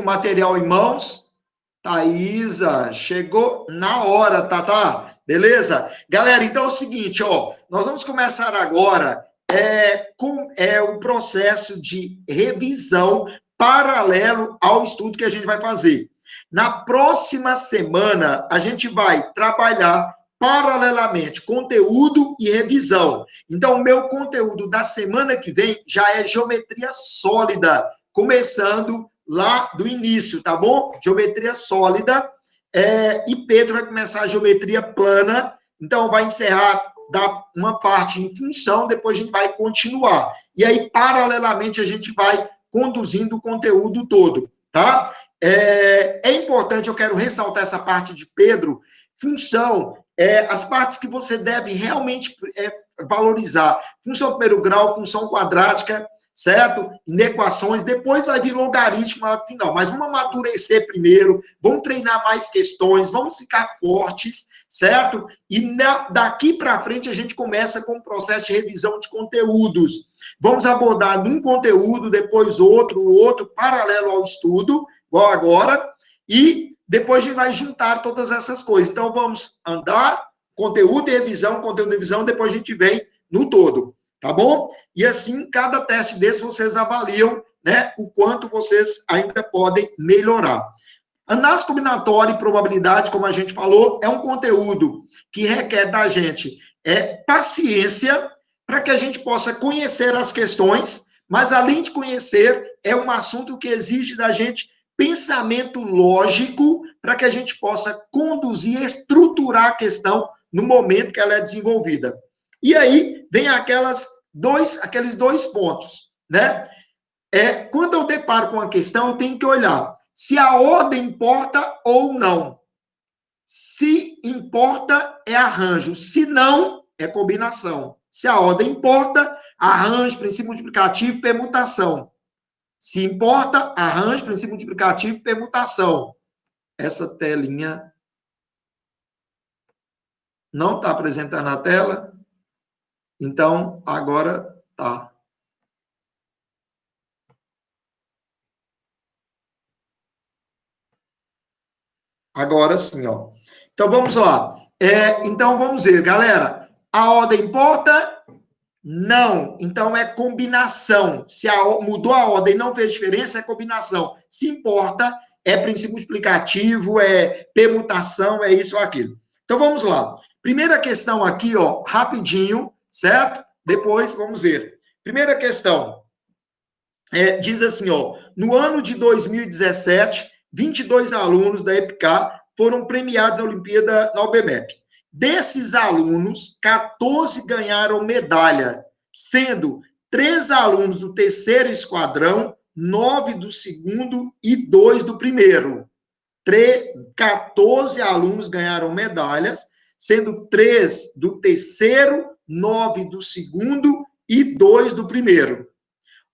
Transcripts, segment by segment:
material em mãos? Thaisa, chegou na hora, tá? Beleza? Galera, então é o seguinte, ó, nós vamos começar agora com o processo de revisão paralelo ao estudo que a gente vai fazer. Na próxima semana, a gente vai trabalhar paralelamente conteúdo e revisão. Então, o meu conteúdo da semana que vem já é geometria sólida, começando lá do início, tá bom? Geometria sólida. E Pedro vai começar a geometria plana. Então, vai encerrar uma parte em função, depois a gente vai continuar. E aí, paralelamente, a gente vai conduzindo o conteúdo todo, tá? É importante, eu quero ressaltar essa parte de Pedro, função, as partes que você deve realmente valorizar. Função primeiro grau, função quadrática, certo? Inequações, depois vai vir logaritmo lá no final, mas vamos amadurecer primeiro, vamos treinar mais questões, vamos ficar fortes, certo? E daqui para frente a gente começa com o processo de revisão de conteúdos. Vamos abordar um conteúdo, depois outro, paralelo ao estudo, igual agora, e depois a gente vai juntar todas essas coisas. Então, vamos andar, conteúdo e revisão, depois a gente vem no todo, tá bom? E assim, cada teste desse, vocês avaliam, né, o quanto vocês ainda podem melhorar. Análise combinatória e probabilidade, como a gente falou, é um conteúdo que requer da gente paciência para que a gente possa conhecer as questões, mas além de conhecer, é um assunto que exige da gente pensamento lógico para que a gente possa conduzir, estruturar a questão no momento que ela é desenvolvida. E aí vem aqueles dois pontos, né? Quando eu deparo com a questão, eu tenho que olhar se a ordem importa ou não. Se importa, é arranjo. Se não, é combinação. Se a ordem importa, arranjo, princípio multiplicativo, permutação. Se importa, arranjo, princípio multiplicativo, permutação. Essa telinha não está apresentando na tela. Então, agora tá. Agora sim, ó. Então, vamos lá. Então, vamos ver, galera. A ordem importa? Não. Então, é combinação. Se mudou a ordem e não fez diferença, é combinação. Se importa, é princípio multiplicativo, é permutação, é isso ou aquilo. Então, vamos lá. Primeira questão aqui, ó, rapidinho, certo? Depois, vamos ver. Primeira questão. Diz assim, ó, no ano de 2017, 22 alunos da EPK foram premiados na Olimpíada na UBMEP. Desses alunos, 14 ganharam medalha, sendo 3 alunos do terceiro esquadrão, 9 do segundo e 2 do primeiro. 14 alunos ganharam medalhas, sendo 3 do terceiro, 9 do segundo e 2 do primeiro.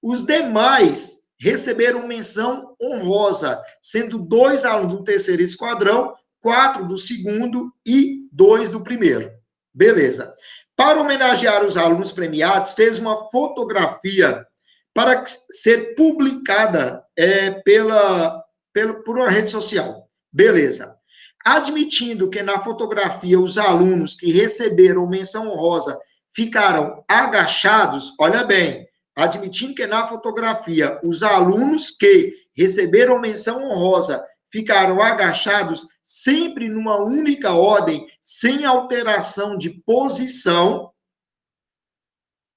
Os demais receberam menção honrosa, sendo 2 alunos do terceiro esquadrão, 4 do segundo e 2 do primeiro. Beleza. Para homenagear os alunos premiados, fez uma fotografia para ser publicada por uma rede social. Beleza. Admitindo que na fotografia os alunos que receberam menção honrosa ficaram agachados, olha bem, admitindo que na fotografia os alunos que receberam menção honrosa ficaram agachados sempre numa única ordem, sem alteração de posição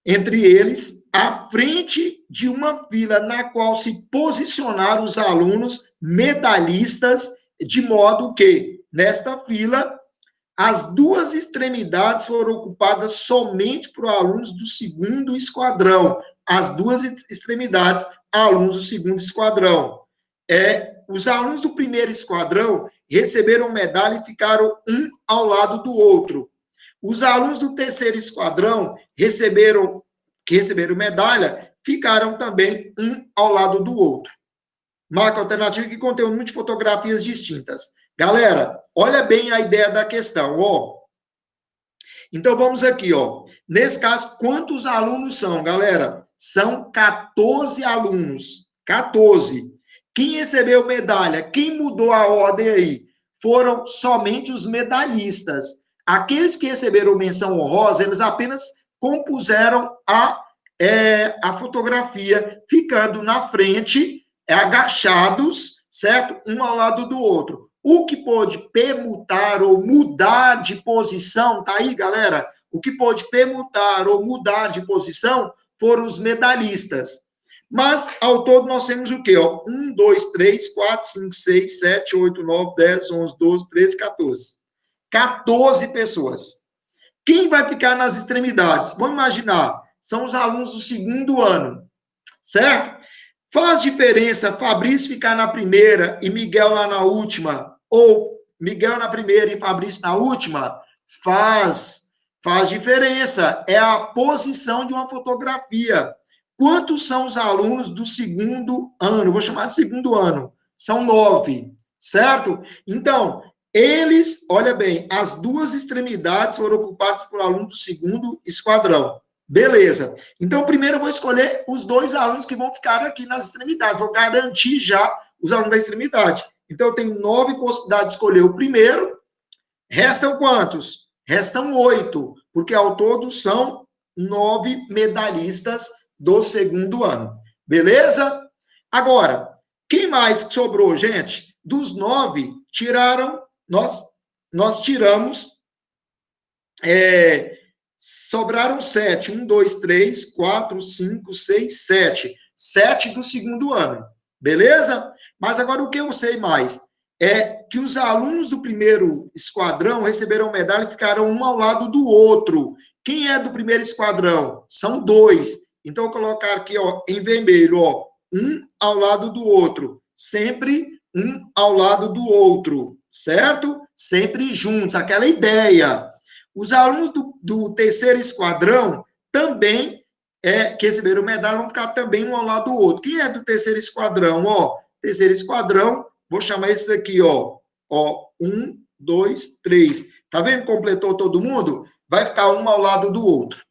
entre eles, à frente de uma fila na qual se posicionaram os alunos medalhistas, de modo que, nesta fila, as duas extremidades foram ocupadas somente por alunos do segundo esquadrão. As duas extremidades, alunos do segundo esquadrão. Os alunos do primeiro esquadrão receberam medalha e ficaram um ao lado do outro. Os alunos do terceiro esquadrão que receberam medalha, ficaram também um ao lado do outro. Marca alternativa que contém um número de fotografias distintas. Galera, olha bem a ideia da questão, ó. Então, vamos aqui, ó. Nesse caso, quantos alunos são, galera? São 14 alunos. 14. Quem recebeu medalha? Quem mudou a ordem aí? Foram somente os medalhistas. Aqueles que receberam menção honrosa, eles apenas compuseram a fotografia, ficando na frente, agachados, certo? Um ao lado do outro. O que pôde permutar ou mudar de posição, tá aí, galera? O que pôde permutar ou mudar de posição foram os medalhistas. Mas, ao todo, nós temos o quê? Ó? 1, 2, 3, 4, 5, 6, 7, 8, 9, 10, 11, 12, 13, 14. 14 pessoas. Quem vai ficar nas extremidades? Vamos imaginar, são os alunos do segundo ano, certo? Faz diferença Fabrício ficar na primeira e Miguel lá na última? Ou Miguel na primeira e Fabrício na última? Faz diferença. É a posição de uma fotografia. Quantos são os alunos do segundo ano? Vou chamar de segundo ano. São 9, certo? Então, eles, olha bem, as duas extremidades foram ocupadas por alunos do segundo esquadrão. Beleza. Então, primeiro eu vou escolher os 2 alunos que vão ficar aqui nas extremidades. Vou garantir já os alunos da extremidade. Então, eu tenho 9 possibilidades de escolher o primeiro. Restam quantos? Restam 8, porque ao todo são 9 medalhistas do segundo ano. Beleza? Agora, quem mais sobrou, gente? Dos 9, tiraram, nós tiramos, sobraram 7. 1, 2, 3, 4, 5, 6, 7. 7 do segundo ano. Beleza? Mas agora o que eu sei mais? É que os alunos do primeiro esquadrão receberam medalha e ficaram um ao lado do outro. Quem é do primeiro esquadrão? São 2. Então, eu vou colocar aqui, ó, em vermelho, ó, um ao lado do outro. Sempre um ao lado do outro, certo? Sempre juntos, aquela ideia. Os alunos do terceiro esquadrão também, que receberam medalha, vão ficar também um ao lado do outro. Quem é do terceiro esquadrão? Ó, terceiro esquadrão, vou chamar esse aqui, ó. Ó, 1, 2, 3. Tá vendo? Completou todo mundo? Vai ficar um ao lado do outro.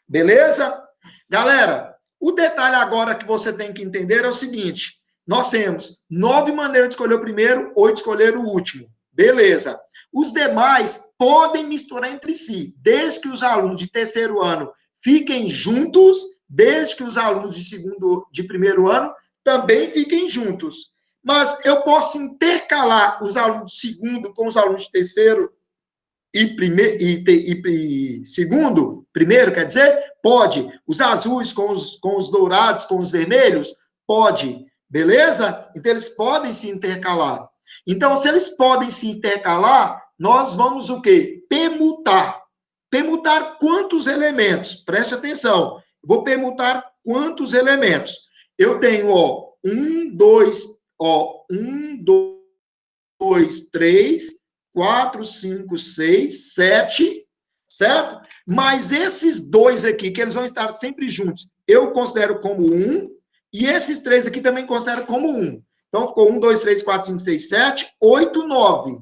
Beleza? Galera, o detalhe agora que você tem que entender é o seguinte: nós temos 9 maneiras de escolher o primeiro, 8 de escolher o último. Beleza. Os demais podem misturar entre si, desde que os alunos de terceiro ano fiquem juntos, desde que os alunos de primeiro ano também fiquem juntos. Mas eu posso intercalar os alunos de segundo com os alunos de terceiro e segundo, primeiro, quer dizer? Pode. Os azuis com os dourados, com os vermelhos? Pode. Beleza? Então, eles podem se intercalar. Então, se eles podem se intercalar, nós vamos o quê? Permutar. Permutar quantos elementos? Preste atenção. Vou permutar quantos elementos? Eu tenho, ó, 1, 2, 3, 4, 5, 6, 7, certo? Mas esses 2 aqui, que eles vão estar sempre juntos, eu considero como 1, e esses 3 aqui também considero como 1. Então, ficou 1, 2, 3, 4, 5, 6, 7, 8, 9.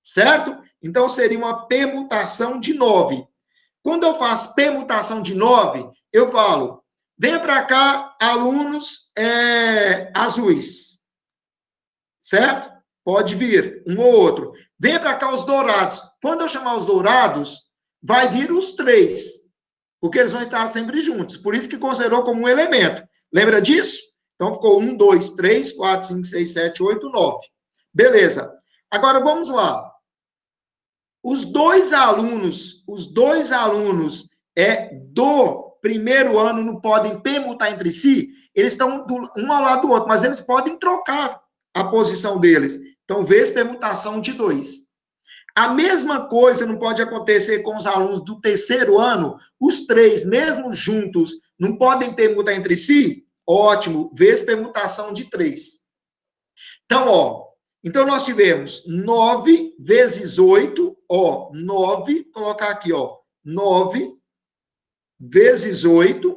Certo? Então, seria uma permutação de 9. Quando eu faço permutação de 9, eu falo, venha para cá, alunos azuis. Certo? Pode vir, um ou outro. Venha para cá os dourados. Quando eu chamar os dourados, vai vir os 3, porque eles vão estar sempre juntos. Por isso que considerou como um elemento. Lembra disso? Então, ficou 1, 2, 3, 4, 5, 6, 7, 8, 9. Beleza. Agora, vamos lá. Os dois alunos do primeiro ano não podem permutar entre si, eles estão um ao lado do outro, mas eles podem trocar a posição deles. Então, vezes permutação de 2. A mesma coisa não pode acontecer com os alunos do terceiro ano, os 3, mesmo juntos, não podem permutar entre si? Ótimo, vezes permutação de 3. Então, ó, então nós tivemos 9 vezes 8, ó, 9, colocar aqui, ó, 9 vezes 8,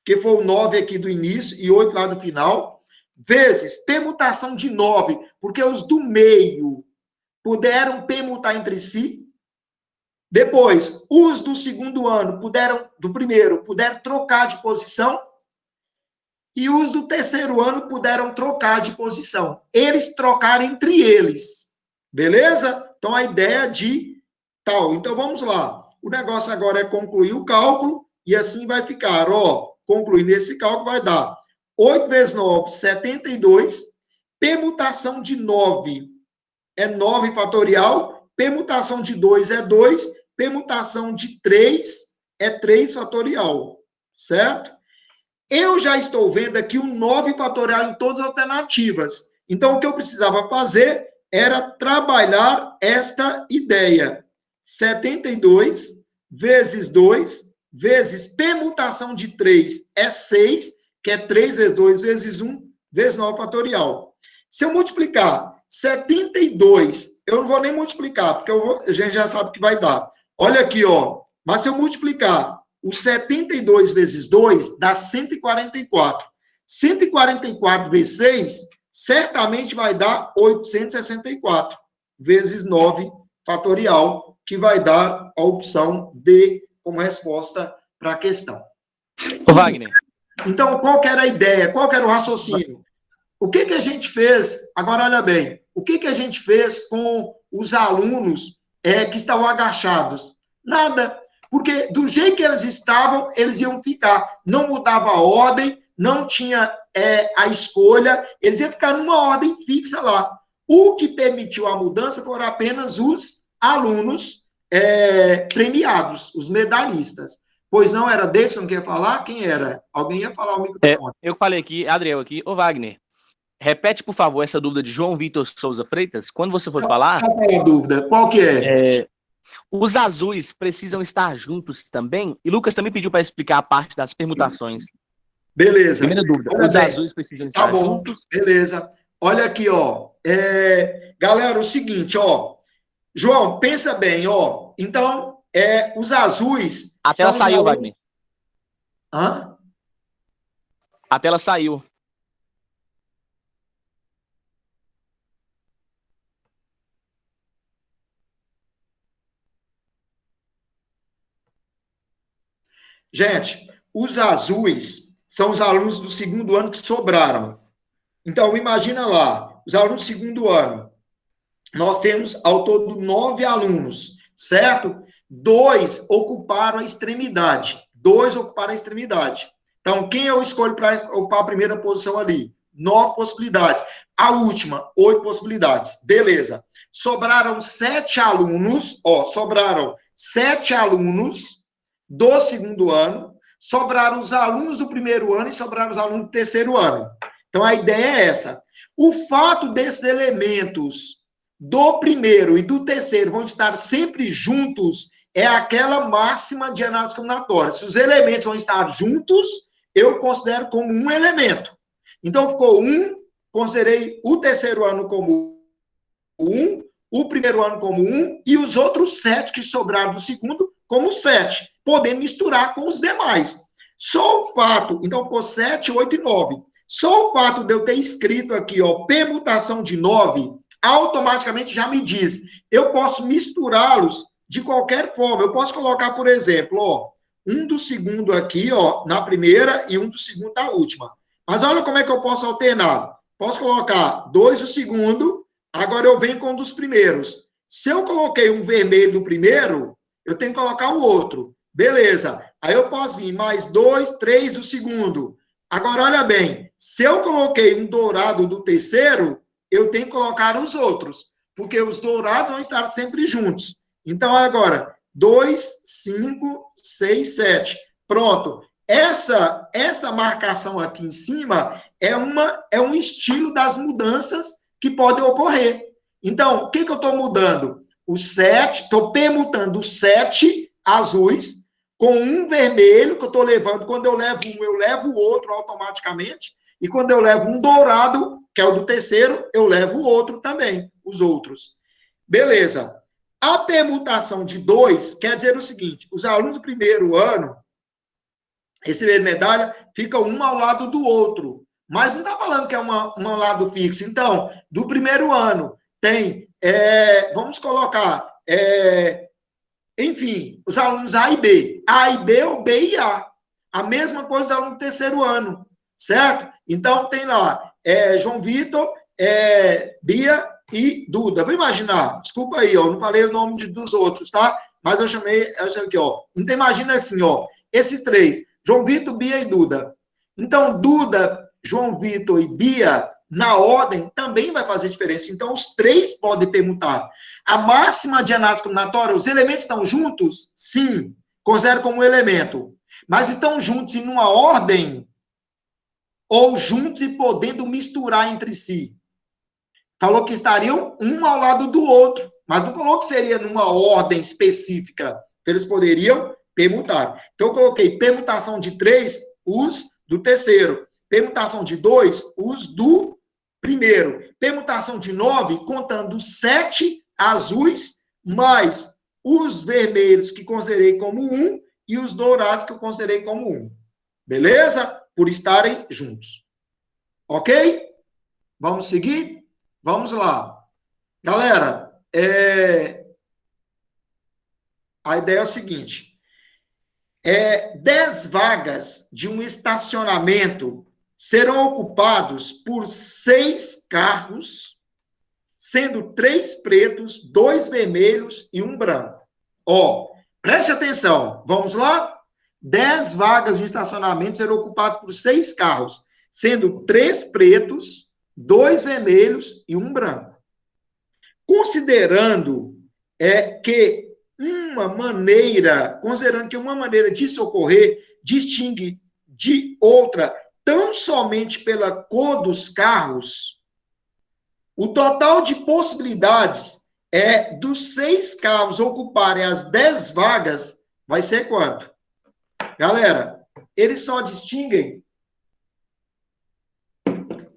que foi o 9 aqui do início e 8 lá do final, vezes permutação de 9, porque os do meio puderam permutar entre si. Depois, os do segundo ano do primeiro puderam trocar de posição. e os do terceiro ano puderam trocar de posição. Eles trocaram entre eles. Beleza? Então, a ideia de tal. Então, vamos lá. O negócio agora é concluir o cálculo e assim vai ficar. Ó, concluindo esse cálculo, vai dar 8 vezes 9, 72. Permutação de 9 é 9 fatorial. Permutação de 2 é 2. Permutação de 3 é 3 fatorial. Certo? Eu já estou vendo aqui um 9 fatorial em todas as alternativas. Então, o que eu precisava fazer era trabalhar esta ideia. 72 vezes 2 vezes permutação de 3 é 6, que é 3 vezes 2 vezes 1 vezes 9 fatorial. Se eu multiplicar 72, eu não vou nem multiplicar, porque a gente já sabe que vai dar. Olha aqui, ó. Mas se eu multiplicar o 72 vezes 2 dá 144. 144 vezes 6, certamente vai dar 864 vezes 9 fatorial, que vai dar a opção D como resposta para a questão. Ô, Wagner. Então, qual que era a ideia? Qual que era o raciocínio? O que a gente fez? Agora, olha bem. O que a gente fez com os alunos que estavam agachados? Nada. Porque do jeito que eles estavam, eles iam ficar. Não mudava a ordem, não tinha a escolha, eles iam ficar numa ordem fixa lá. O que permitiu a mudança foram apenas os alunos premiados, os medalhistas. Pois não, era Davidson que ia falar? Quem era? Alguém ia falar o microfone. Eu falei aqui, Adriel aqui. Ô, Wagner, repete, por favor, essa dúvida de João Vitor Souza Freitas. Quando você for falar... Qual é a dúvida? Qual que é? Os azuis precisam estar juntos também? E Lucas também pediu para explicar a parte das permutações. Beleza. Primeira dúvida. Olha os bem. Azuis precisam estar juntos? Beleza. Olha aqui, ó. Galera, o seguinte, ó. João, pensa bem, ó. Então, os azuis... A tela saiu, Wagner. Hã? A tela saiu. Gente, os azuis são os alunos do segundo ano que sobraram. Então, imagina lá, os alunos do segundo ano. Nós temos, ao todo, 9 alunos, certo? 2 ocuparam a extremidade. 2 ocuparam a extremidade. Então, quem eu escolho para ocupar a primeira posição ali? 9 possibilidades. A última, 8 possibilidades. Beleza. Sobraram 7 alunos, ó, sobraram 7 alunos do segundo ano, sobraram os alunos do primeiro ano e sobraram os alunos do terceiro ano. Então, a ideia é essa. O fato desses elementos do primeiro e do terceiro vão estar sempre juntos é aquela máxima de análise combinatória. Se os elementos vão estar juntos, eu considero como um elemento. Então, ficou 1, considerei o terceiro ano como 1, o primeiro ano como 1 e os outros 7 que sobraram do segundo como 7, podendo misturar com os demais. Só o fato, então ficou 7, 8 e 9. Só o fato de eu ter escrito aqui, ó, permutação de 9, automaticamente já me diz, eu posso misturá-los de qualquer forma. Eu posso colocar, por exemplo, ó, um do segundo aqui, ó, na primeira e um do segundo na última. Mas olha como é que eu posso alternar. Posso colocar 2 do segundo, agora eu venho com um dos primeiros. Se eu coloquei um vermelho do primeiro, eu tenho que colocar o outro. Beleza. Aí eu posso vir mais 2, 3 do segundo. Agora, olha bem, se eu coloquei um dourado do terceiro, eu tenho que colocar os outros, porque os dourados vão estar sempre juntos. Então, agora, 2, 5, 6, 7. Pronto. Essa marcação aqui em cima é um estilo das mudanças que podem ocorrer. Então, o que eu estou mudando? O 7, estou permutando os 7 azuis com um vermelho, que eu estou levando. Quando eu levo um, eu levo o outro automaticamente. E quando eu levo um dourado, que é o do terceiro, eu levo o outro também, os outros. Beleza. A permutação de 2 quer dizer o seguinte, os alunos do primeiro ano receberam medalha, ficam um ao lado do outro. Mas não está falando que é um lado fixo. Então, do primeiro ano, tem, vamos colocar, enfim, os alunos A e B. A e B ou B e A. A mesma coisa os alunos do terceiro ano. certo? Então, tem lá, João Vitor, Bia e Duda. Vou imaginar, desculpa aí, ó, não falei o nome dos outros, tá? Mas eu chamei aqui, ó. Então, imagina assim, ó, esses três, João Vitor, Bia e Duda. Então, Duda, João Vitor e Bia, na ordem, também vai fazer diferença. Então, os três podem permutar. A máxima de análise combinatória, os elementos estão juntos? Sim, considero como elemento. Mas estão juntos em uma ordem ou juntos e podendo misturar entre si? Falou que estariam um ao lado do outro, mas não falou que seria numa ordem específica. Eles poderiam permutar. Então, eu coloquei permutação de 3, os do terceiro. Permutação de 2, os do primeiro. Permutação de 9, contando 7 azuis, mais os vermelhos, que considerei como 1, e os dourados, que eu considerei como 1. Beleza? Por estarem juntos. Ok? Vamos seguir? Vamos lá. Galera, a ideia é o seguinte. 10 vagas de um estacionamento serão ocupados por 6 carros, sendo 3 pretos, 2 vermelhos e 1 branco. Ó, preste atenção. Vamos lá? 10 vagas de um estacionamento serão ocupadas por 6 carros, sendo 3 pretos, 2 vermelhos e 1 branco. Considerando que uma maneira de se ocorrer distingue de outra tão somente pela cor dos carros, o total de possibilidades dos 6 carros ocuparem as 10 vagas vai ser quanto? Galera, eles só distinguem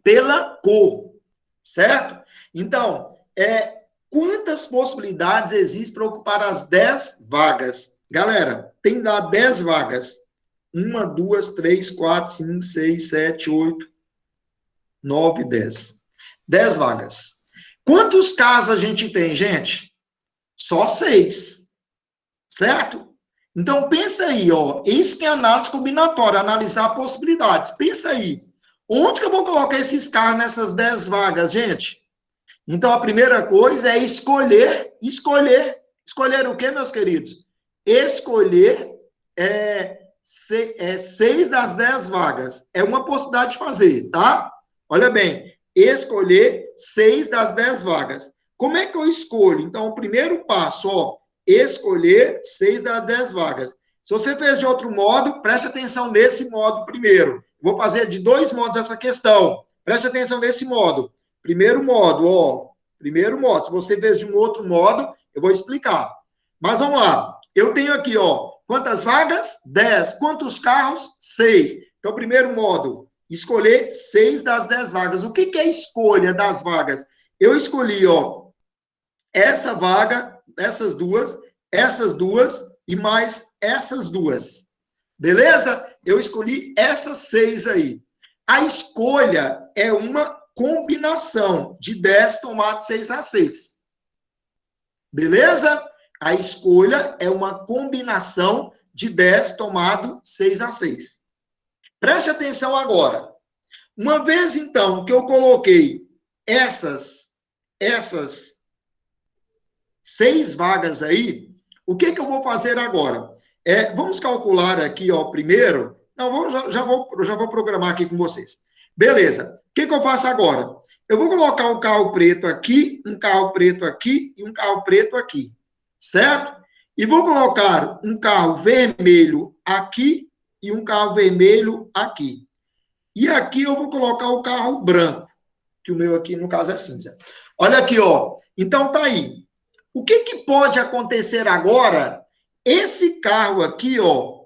pela cor, certo? Então, quantas possibilidades existem para ocupar as 10 vagas? Galera, tem lá 10 vagas. 1, 2, 3, 4, 5, 6, 7, 8, 9, 10. 10 vagas. Quantos casos a gente tem, gente? Só 6. Certo? Então, pensa aí, ó. Isso que é análise combinatória, analisar possibilidades. Pensa aí. Onde que eu vou colocar esses carros nessas 10 vagas, gente? Então, a primeira coisa é escolher. Escolher o quê, meus queridos? Escolher 6 das 10 vagas. É uma possibilidade de fazer, tá? Olha bem, escolher 6 das 10 vagas. Como é que eu escolho? Então, o primeiro passo, ó, escolher 6 das 10 vagas. Se você fez de outro modo, preste atenção nesse modo primeiro. Vou fazer de 2 modos essa questão. Preste atenção nesse modo. Primeiro modo, ó. Primeiro modo. Se você fez de um outro modo, eu vou explicar. Mas vamos lá. Eu tenho aqui, ó. Quantas vagas? 10. Quantos carros? 6. Então, primeiro modo, escolher 6 das 10 vagas. O que é a escolha das vagas? Eu escolhi, ó, essa vaga, essas duas e mais essas duas. Beleza? Eu escolhi essas 6 aí. A escolha é uma combinação de 10 tomado 6 a 6. Beleza? A escolha é uma combinação de 10 tomado 6 a 6. Preste atenção agora. Uma vez, então, que eu coloquei essas 6 vagas aí, o que eu vou fazer agora? Vamos calcular aqui, ó, primeiro. Não, já vou programar aqui com vocês. Beleza. O que eu faço agora? Eu vou colocar um carro preto aqui, um carro preto aqui e um carro preto aqui. Certo? E vou colocar um carro vermelho aqui e um carro vermelho aqui. E aqui eu vou colocar o carro branco, que o meu aqui, no caso, é cinza. Olha aqui, ó. Então, tá aí. O que pode acontecer agora? Esse carro aqui, ó.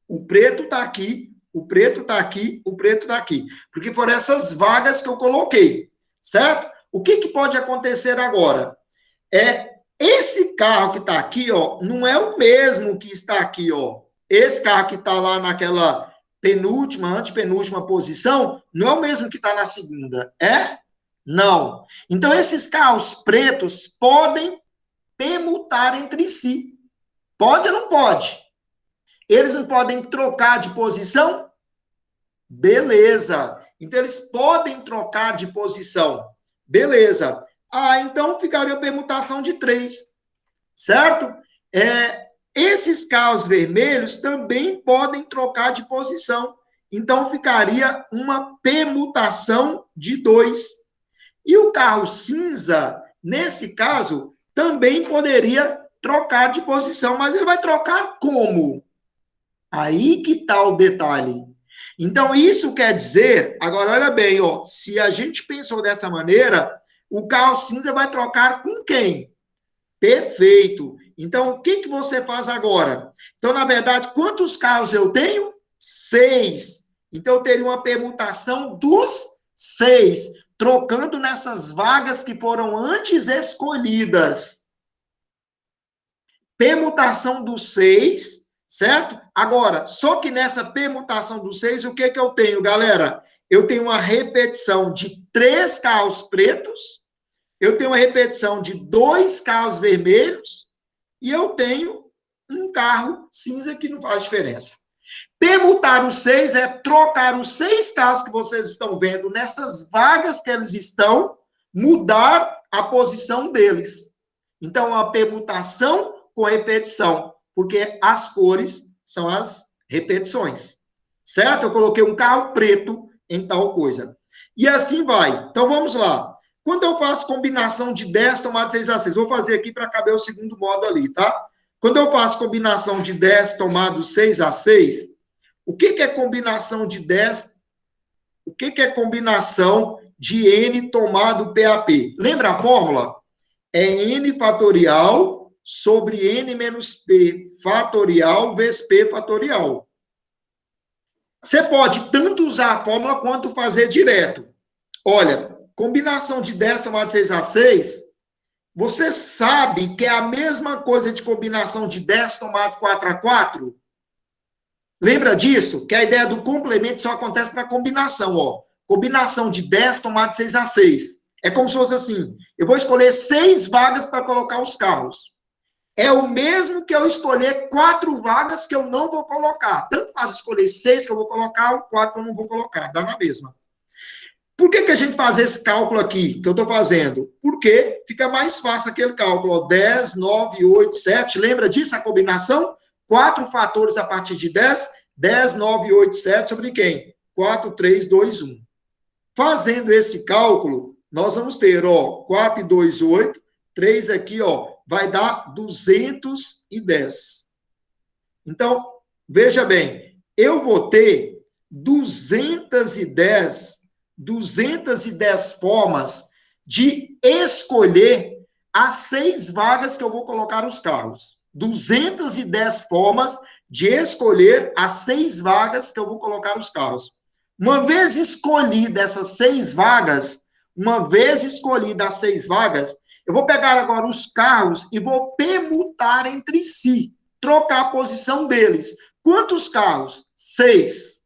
O preto tá aqui, o preto tá aqui, o preto tá aqui. Porque foram essas vagas que eu coloquei, certo? O que pode acontecer agora? Esse carro que está aqui, ó, não é o mesmo que está aqui, ó. Esse carro que está lá naquela antepenúltima posição, não é o mesmo que está na segunda, é? Não. Então, esses carros pretos podem permutar entre si. Pode ou não pode? Eles não podem trocar de posição? Beleza. Então, eles podem trocar de posição. Beleza. Ah, então ficaria a permutação de 3, certo? Esses carros vermelhos também podem trocar de posição. Então, ficaria uma permutação de 2. E o carro cinza, nesse caso, também poderia trocar de posição, mas ele vai trocar como? Aí que está o detalhe. Então, isso quer dizer, agora olha bem, ó, se a gente pensou dessa maneira, o carro cinza vai trocar com quem? Perfeito. Então, o que você faz agora? Então, na verdade, quantos carros eu tenho? 6. Então, eu teria uma permutação dos 6, trocando nessas vagas que foram antes escolhidas. Permutação dos 6, certo? Agora, só que nessa permutação dos 6, o que eu tenho, galera? Eu tenho uma repetição de 3 carros pretos, eu tenho uma repetição de 2 carros vermelhos e eu tenho um carro cinza que não faz diferença. Permutar os 6 é trocar os 6 carros que vocês estão vendo nessas vagas que eles estão, mudar a posição deles. Então, a permutação com repetição, porque as cores são as repetições, certo? Eu coloquei um carro preto em tal coisa. E assim vai. Então, vamos lá. Quando eu faço combinação de 10 tomado 6 a 6, vou fazer aqui para caber o segundo modo ali, tá? Quando eu faço combinação de 10 tomado 6 a 6, o que é combinação de 10? O que é combinação de n tomado PAP? Lembra a fórmula? É n fatorial sobre n menos p fatorial vezes p fatorial. Você pode tanto usar a fórmula quanto fazer direto. Olha, combinação de 10 tomado 6 a 6, você sabe que é a mesma coisa de combinação de 10 tomado 4 a 4? Lembra disso? Que a ideia do complemento só acontece para combinação, ó. Combinação de 10 tomado 6 a 6. É como se fosse assim, eu vou escolher 6 vagas para colocar os carros. É o mesmo que eu escolher 4 vagas que eu não vou colocar. Tanto faz escolher 6 que eu vou colocar, ou 4 que eu não vou colocar. Dá na mesma. Por que a gente faz esse cálculo aqui, que eu estou fazendo? Porque fica mais fácil aquele cálculo. Ó, 10, 9, 8, 7. Lembra disso, a combinação? 4 fatores a partir de 10. 10, 9, 8, 7 sobre quem? 4, 3, 2, 1. Fazendo esse cálculo, nós vamos ter, ó, 4 e 2, 8. 3 aqui, ó, vai dar 210. Então, veja bem, eu vou ter 210 formas de escolher as 6 vagas que eu vou colocar nos carros. 210 formas de escolher as 6 vagas que eu vou colocar nos carros. Uma vez escolhidas essas 6 vagas, eu vou pegar agora os carros e vou permutar entre si, trocar a posição deles. Quantos carros? 6.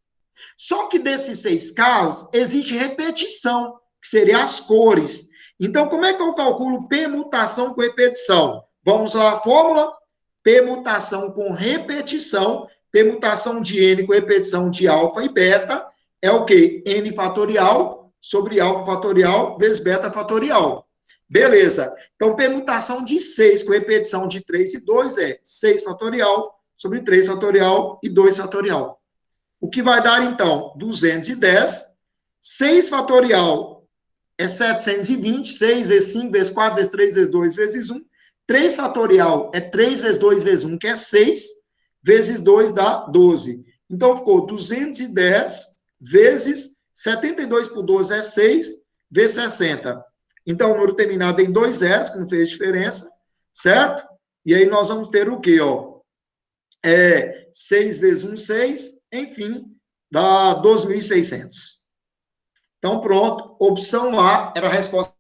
Só que desses 6 carros, existe repetição, que seriam as cores. Então, como é que eu calculo permutação com repetição? Vamos lá, a fórmula? Permutação com repetição, permutação de n com repetição de alfa e beta, é o quê? N fatorial sobre alfa fatorial vezes beta fatorial. Beleza. Então, permutação de 6 com repetição de 3 e 2 é 6 fatorial sobre 3 fatorial e 2 fatorial. O que vai dar, então, 210. 6 fatorial é 720. 6 vezes 5 vezes 4 vezes 3 vezes 2 vezes 1. 3 fatorial é 3 vezes 2 vezes 1, que é 6, vezes 2 dá 12. Então, ficou 210 vezes 72 por 12 é 6, vezes 60. Então, o número terminado em 2 zeros, que não fez diferença, certo? E aí nós vamos ter o quê, ó? 6 vezes 1, 6, enfim, dá 12.600. Então, pronto, opção A era a resposta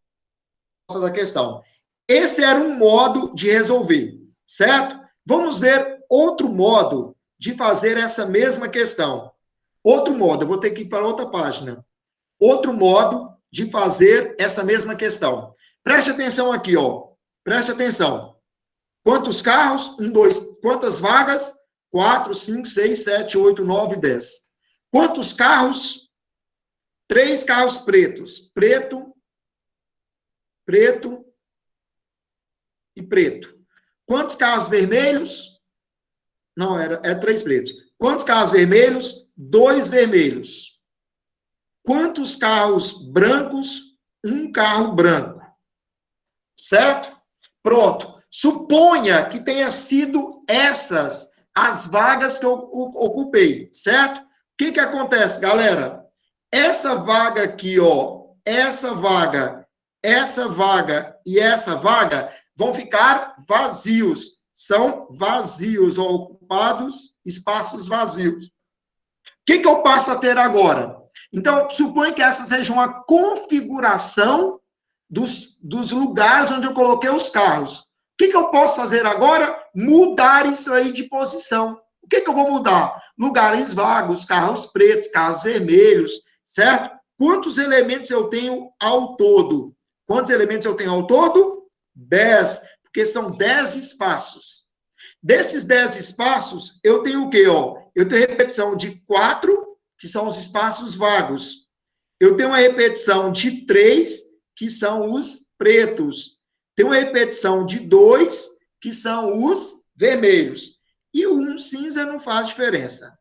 da questão. Esse era um modo de resolver, certo? Vamos ver outro modo de fazer essa mesma questão. Outro modo, eu vou ter que ir para outra página. Outro modo de fazer essa mesma questão. Preste atenção aqui, ó. Preste atenção. Quantos carros? 1, 2. Quantas vagas? 4, 5, 6, 7, 8, 9, 10. Quantos carros? 3 carros pretos. Preto, preto e preto. Quantos carros vermelhos? Não, é 3 pretos. Quantos carros vermelhos? 2 vermelhos. Quantos carros brancos? 1 carro branco. Certo? Pronto. Suponha que tenha sido essas as vagas que eu ocupei, certo? O que acontece, galera? Essa vaga aqui, ó, essa vaga e essa vaga vão ficar vazios. São vazios, ó, ocupados, espaços vazios. O que eu passo a ter agora? Então, suponha que essa seja uma configuração dos lugares onde eu coloquei os carros. O que eu posso fazer agora? Mudar isso aí de posição. O que eu vou mudar? Lugares vagos, carros pretos, carros vermelhos, certo? Quantos elementos eu tenho ao todo? Quantos elementos eu tenho ao todo? 10, porque são 10 espaços. Desses 10 espaços, eu tenho o quê? Ó? Eu tenho repetição de 4, que são os espaços vagos. Eu tenho uma repetição de 3, que são os pretos. Tem uma repetição de 2, que são os vermelhos. E o 1 cinza não faz diferença.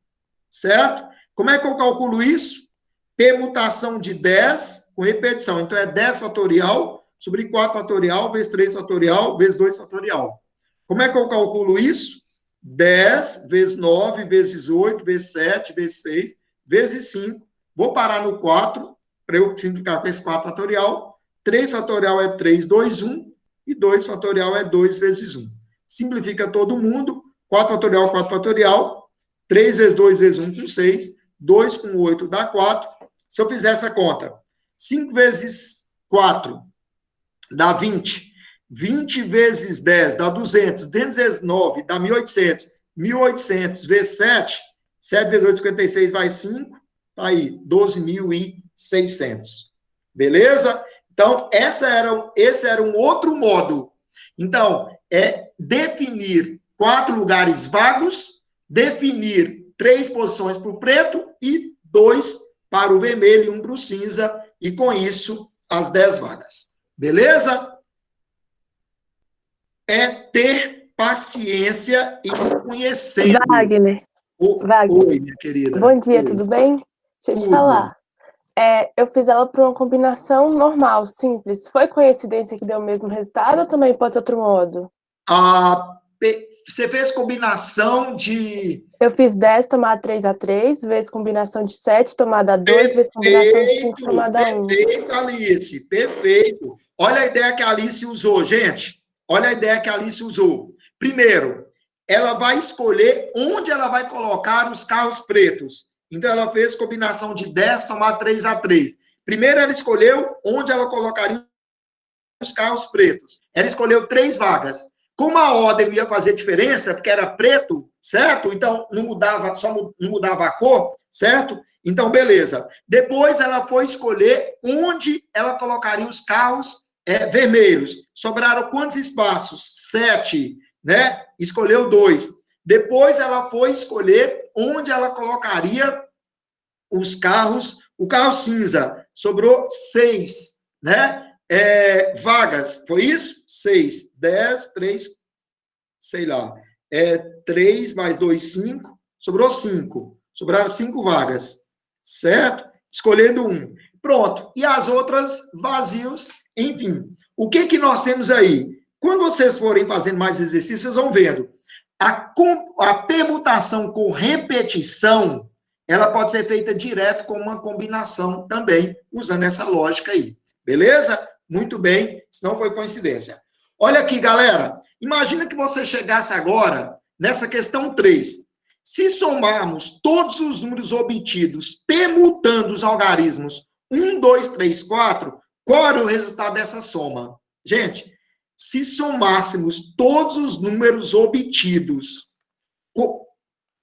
Certo? Como é que eu calculo isso? Permutação de 10 com repetição. Então, é 10 fatorial sobre 4 fatorial, vezes 3 fatorial, vezes 2 fatorial. Como é que eu calculo isso? 10 vezes 9, vezes 8, vezes 7, vezes 6, vezes 5. Vou parar no 4, para eu simplificar com esse 4 fatorial. 3 fatorial é 3, 2, 1. E 2 fatorial é 2 vezes 1. Simplifica todo mundo. 4 fatorial, 4 fatorial. 3 vezes 2 vezes 1 com 6. 2 com 8 dá 4. Se eu fizer essa conta, 5 vezes 4 dá 20. 20 vezes 10 dá 200. 200 vezes 9 dá 1.800. 1.800 vezes 7. 7 vezes 8, 56, vai 5. Tá aí, 12.600. Beleza? Então, esse era um outro modo. Então, é definir 4 lugares vagos, definir 3 posições para o preto e 2 para o vermelho e 1 para o cinza, e com isso, as 10 vagas. Beleza? É ter paciência e conhecer. Wagner. Oi, minha querida. Bom dia, Oi. tudo bem? Deixa eu te falar. Eu fiz ela por uma combinação normal, simples. Foi coincidência que deu o mesmo resultado ou também pode ser outro modo? Você fez combinação de... Eu fiz 10 tomada 3 a 3, vezes combinação de 7 tomada a 2, vezes combinação de 5 tomada a 1. Perfeito, Alice, perfeito. Olha a ideia que a Alice usou, gente. Olha a ideia que a Alice usou. Primeiro, ela vai escolher onde ela vai colocar os carros pretos. Então, ela fez combinação de 10 tomada 3 a 3. Primeiro, ela escolheu onde ela colocaria os carros pretos. Ela escolheu 3 vagas. Como a ordem ia fazer diferença, porque era preto, certo? Então, não mudava, não mudava a cor, certo? Então, beleza. Depois, ela foi escolher onde ela colocaria os carros vermelhos. Sobraram quantos espaços? 7, né? Escolheu 2. Depois, ela foi escolher onde ela colocaria os carros, o carro cinza. Sobrou 6, né? Vagas, foi isso? 6, 10, 3, sei lá. 3 mais 2, 5. Sobrou 5. Sobraram 5 vagas, certo? Escolhendo 1. Pronto. E as outras vazios, enfim. O que nós temos aí? Quando vocês forem fazendo mais exercícios, vocês vão vendo. A permutação com repetição, ela pode ser feita direto com uma combinação também, usando essa lógica aí. Beleza? Muito bem, se não foi coincidência. Olha aqui, galera. Imagina que você chegasse agora nessa questão 3. Se somarmos todos os números obtidos permutando os algarismos 1, 2, 3, 4, qual era o resultado dessa soma? Gente, se somássemos todos os números obtidos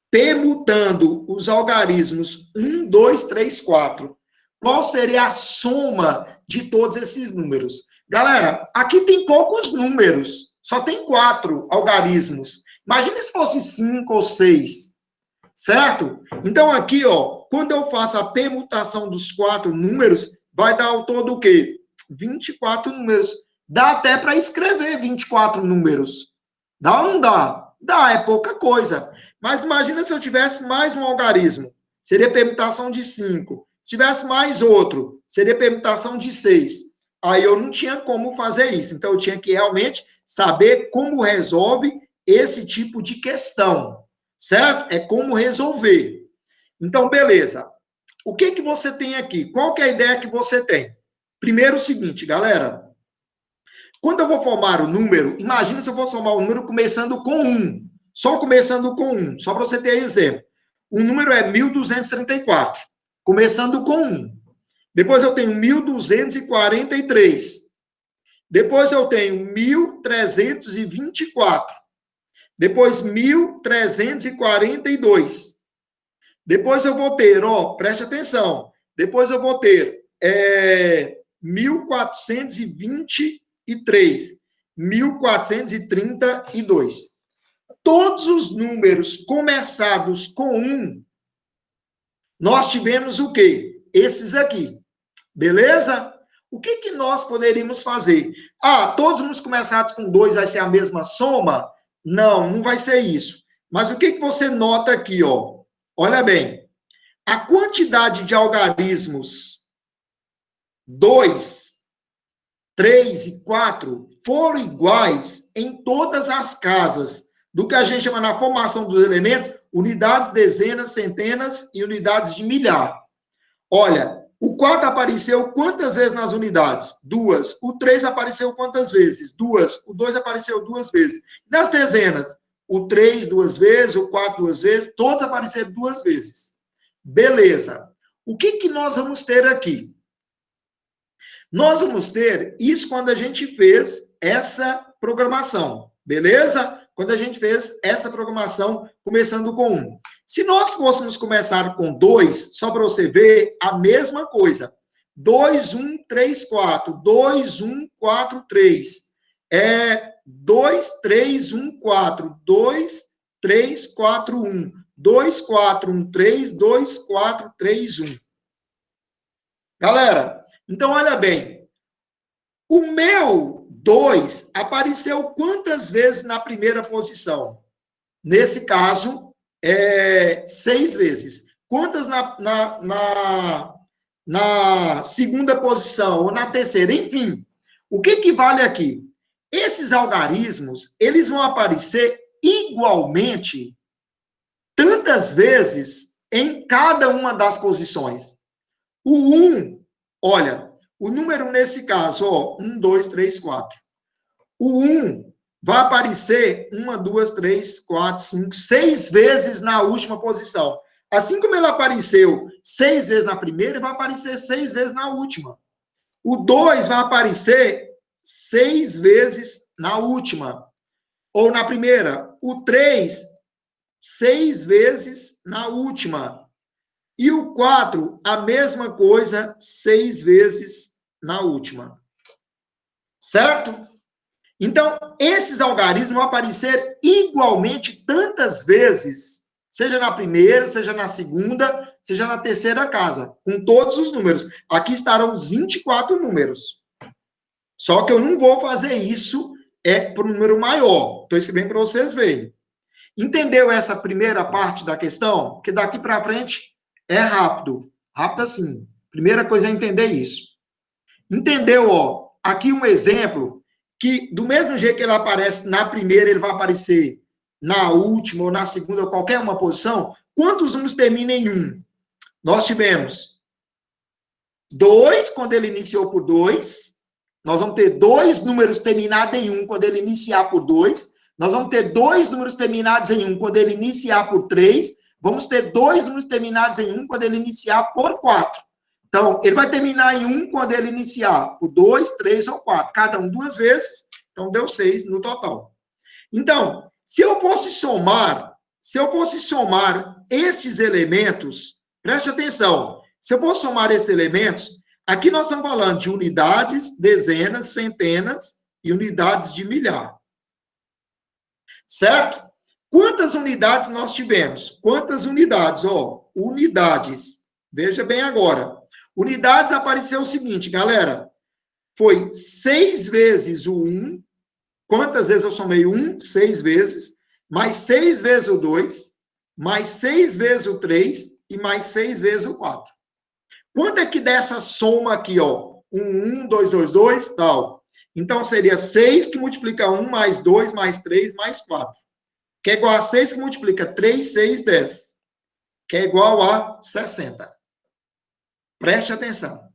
permutando os algarismos 1, 2, 3, 4, qual seria a soma de todos esses números? Galera, aqui tem poucos números, só tem 4 algarismos. Imagina se fosse 5 ou 6, certo? Então, aqui, ó, quando eu faço a permutação dos 4 números, vai dar ao todo o quê? 24 números. Dá até para escrever 24 números. Dá ou não dá? Dá, é pouca coisa. Mas imagina se eu tivesse mais um algarismo. Seria permutação de 5. Se tivesse mais outro, seria permutação de 6. Aí eu não tinha como fazer isso. Então, eu tinha que realmente saber como resolve esse tipo de questão, certo? É como resolver. Então, beleza. O que que você tem aqui? Qual que é a ideia que você tem? Primeiro, o seguinte, galera. Quando eu vou formar o número, imagina se eu vou formar o número começando com 1. Só começando com 1, só para você ter exemplo. O número é 1234, começando com 1. Depois eu tenho 1243. Depois eu tenho 1324. Depois 1342. Depois eu vou ter, ó, preste atenção. Depois eu vou ter 1423, 1432. Todos os números começados com 1, nós tivemos o quê? Esses aqui. Beleza? O que que nós poderíamos fazer? Ah, todos os números começados com 2 vai ser a mesma soma? Não, não vai ser isso. Mas o que que você nota aqui, ó? Olha bem. A quantidade de algarismos 2, 3 e 4 foram iguais em todas as casas do que a gente chama na formação dos elementos, unidades, dezenas, centenas e unidades de milhar. Olha, o 4 apareceu quantas vezes nas unidades? 2. O 3 apareceu quantas vezes? 2. O 2 apareceu 2 vezes. Nas dezenas, o 3 2 vezes, o 4 2 vezes, todos apareceram 2 vezes. Beleza. O que que nós vamos ter aqui? Nós vamos ter isso quando a gente fez essa programação, beleza? Quando a gente fez essa programação começando com 1. Se nós fôssemos começar com 2, só para você ver, a mesma coisa. 2, 1, 3, 4. 2, 1, 4, 3. 2, 3, 1, 4. 2, 3, 4, 1. 2, 4, 1, 3. 2, 4, 3, 1. Galera, então olha bem. O meu 2 apareceu quantas vezes na primeira posição? Nesse caso, 6 vezes. Quantas na segunda posição ou na terceira? Enfim, o que que vale aqui? Esses algarismos, eles vão aparecer igualmente tantas vezes em cada uma das posições. O 1, olha, o número nesse caso, ó, 1, 2, 3, 4. O 1 vai aparecer 1, 2, 3, 4, 5, 6 vezes na última posição. Assim como ele apareceu 6 vezes na primeira, ele vai aparecer 6 vezes na última. O 2 vai aparecer 6 vezes na última, ou na primeira. O 3, 6 vezes na última. E o 4, a mesma coisa, 6 vezes na última. Certo? Então, esses algarismos vão aparecer igualmente tantas vezes, seja na primeira, seja na segunda, seja na terceira casa, com todos os números. Aqui estarão os 24 números. Só que eu não vou fazer isso para um número maior. Estou escrevendo para vocês verem. Entendeu essa primeira parte da questão? Porque daqui para frente é rápido. Rápido assim. Primeira coisa é entender isso. Entendeu, ó? Aqui um exemplo que, do mesmo jeito que ele aparece na primeira, ele vai aparecer na última ou na segunda, ou qualquer uma posição. Quantos números terminam em 1? Nós tivemos 2 quando ele iniciou por 2. Nós vamos ter 2 números terminados em 1 quando ele iniciar por 2. Nós vamos ter 2 números terminados em 1 quando ele iniciar por 3. Vamos ter 2 números terminados em 1 quando ele iniciar por 4. Então, ele vai terminar em 1 quando ele iniciar por 2, 3 ou 4. Cada um 2 vezes, então deu 6 no total. Então, se eu fosse somar estes elementos, preste atenção, se eu for somar esses elementos, aqui nós estamos falando de unidades, dezenas, centenas e unidades de milhar. Certo? Quantas unidades nós tivemos? Quantas unidades? Ó, unidades. Veja bem agora. Unidades apareceu o seguinte, galera. Foi 6 vezes o 1. Quantas vezes eu somei 1? 6 vezes. Mais 6 vezes o 2. Mais 6 vezes o 3. E mais 6 vezes o 4. Quanto é que dessa soma aqui, ó? 1, 2, 2, 2, tal. Então, seria 6 que multiplica 1, mais 2, mais 3, mais 4. Que é igual a 6 que multiplica 3, 6, 10. Que é igual a 60. Preste atenção.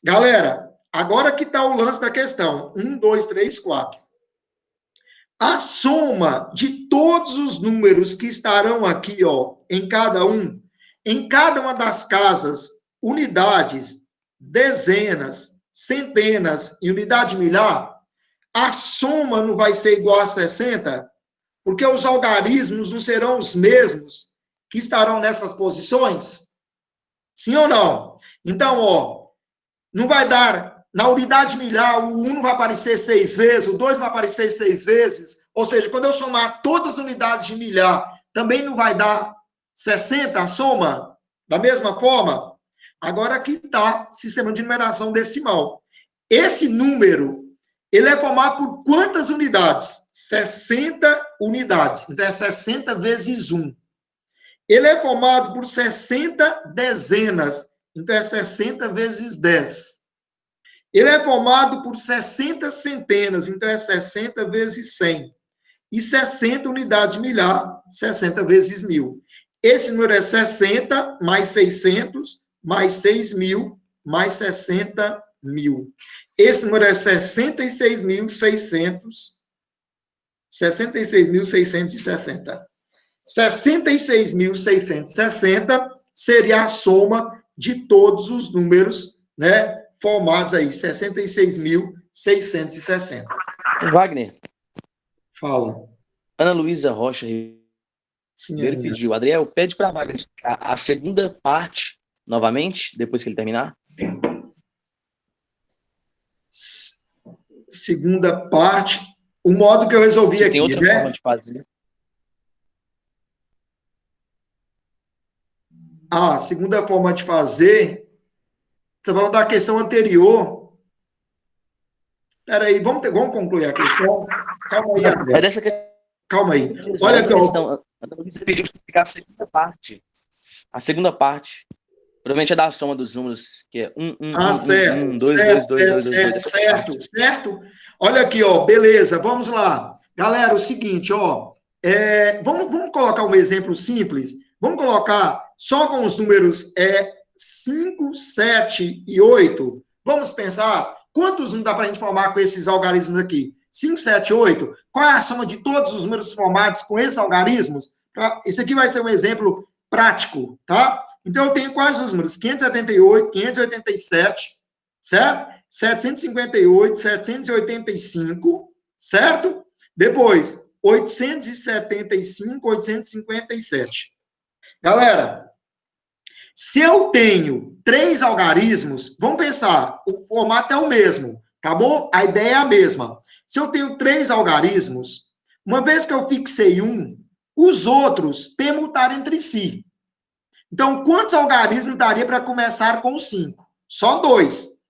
Galera, agora que está o lance da questão. 1, 2, 3, 4. A soma de todos os números que estarão aqui, ó, em cada uma das casas, unidades, dezenas, centenas e unidade milhar, a soma não vai ser igual a 60, porque os algarismos não serão os mesmos que estarão nessas posições? Sim ou não? Então, ó, não vai dar, na unidade milhar, o 1 não vai aparecer 6 vezes, o 2 vai aparecer 6 vezes, ou seja, quando eu somar todas as unidades de milhar, também não vai dar 60 a soma? Da mesma forma? Agora aqui está sistema de numeração decimal. Esse número, ele é formado por quantas unidades? 60 unidades. Então, é 60 vezes 1. Ele é formado por 60 dezenas. Então, é 60 vezes 10. Ele é formado por 60 centenas. Então, é 60 vezes 100. E 60 unidades milhar, 60 vezes 1000. Esse número é 60 mais 600 mais 6.000 mais 60 mil. Esse número é 66.600. 66.660. 66.660 seria a soma de todos os números, né, formados aí, 66.660. Wagner. Fala. Ana Luísa Rocha Ribeiro pediu. Adriel, pede para Wagner a segunda parte, novamente, depois que ele terminar. Segunda parte, o modo que eu resolvi aqui, tem outra forma de fazer. A segunda forma de fazer, você falando da questão anterior. Peraí, vamos concluir aqui. Calma aí, André. É dessa questão. Calma aí. Olha aqui, ó. A Luísa pediu para explicar a segunda parte. A segunda parte. Provavelmente é da soma dos números, que é 2, certo. Olha aqui, ó, beleza, vamos lá. Galera, o seguinte, ó, vamos colocar um exemplo simples. Vamos colocar só com os números 5, 7 e 8. Vamos pensar quantos não dá para a gente formar com esses algarismos aqui? 5, 7, 8. Qual é a soma de todos os números formados com esses algarismos? Esse aqui vai ser um exemplo prático, tá? Então, eu tenho quais os números? 578, 587, certo? 758, 785, certo? Depois, 875, 857. Galera, se eu tenho 3 algarismos, vamos pensar, o formato é o mesmo, tá bom? A ideia é a mesma. Se eu tenho 3 algarismos, uma vez que eu fixei um, os outros permutaram entre si. Então, quantos algarismos daria para começar com 5? Só 2.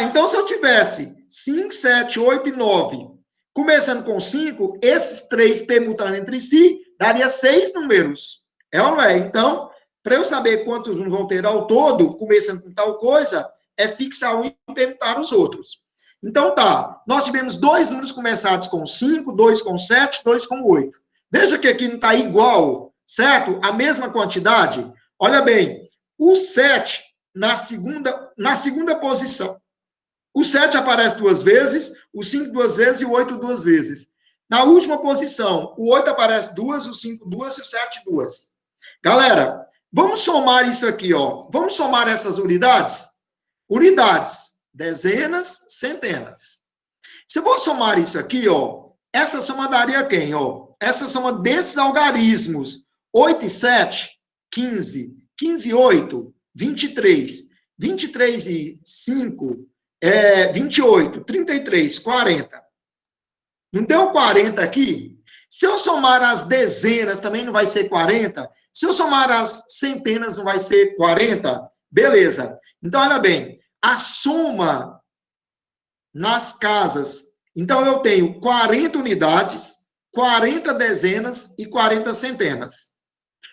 Então, se eu tivesse 5, 7, 8 e 9, começando com 5, esses 3 permutando entre si, daria 6 números. É ou não é? Então, para eu saber quantos números vão ter ao todo, começando com tal coisa, é fixar um e permutar os outros. Então, tá. Nós tivemos 2 números começados com 5, 2 com 7, 2 com 8. Veja que aqui não está igual, certo? A mesma quantidade. Olha bem, o 7 na segunda posição. O 7 aparece 2 vezes, o 5 2 vezes e o 8 2 vezes. Na última posição, o 8 aparece 2, o 5 2 e o 7 2. Galera, vamos somar isso aqui, ó. Vamos somar essas unidades? Unidades, dezenas, centenas. Se eu vou somar isso aqui, ó, essa soma daria quem, ó? Essa soma desses algarismos, 8 e 7, 15. 15 e 8, 23. 23 e 5, 28. 33, 40. Não deu 40 aqui? Se eu somar as dezenas, também não vai ser 40? Se eu somar as centenas, não vai ser 40? Beleza. Então, olha bem, a soma nas casas. Então, eu tenho 40 unidades, 40 dezenas e 40 centenas.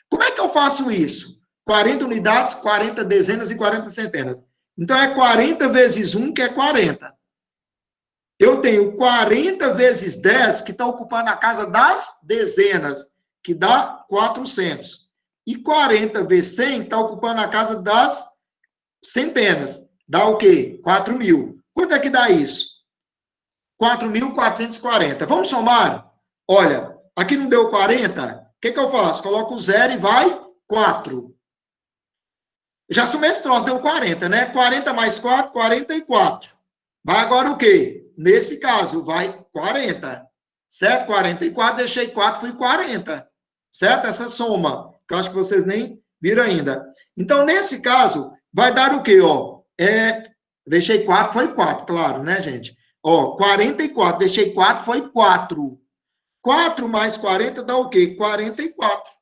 Como é que eu faço isso? 40 unidades, 40 dezenas e 40 centenas. Então, é 40 vezes 1, que é 40. Eu tenho 40 vezes 10, que está ocupando a casa das dezenas, que dá 400. E 40 vezes 100 está ocupando a casa das centenas. Dá o quê? 4.000. Quanto é que dá isso? 4.440. Vamos somar? Olha, aqui não deu 40? O que eu faço? Coloco o 0 e vai 4. Já somei esse troço, deu 40, né? 40 mais 4, 44. Vai agora o quê? Nesse caso, vai 40. Certo? 44, deixei 4, fui 40. Certo? Essa soma, que eu acho que vocês nem viram ainda. Então, nesse caso, vai dar o quê? Ó, deixei 4, foi 4, claro, né, gente? Ó, 44, deixei 4, foi 4. 4 mais 40 dá o quê? 44.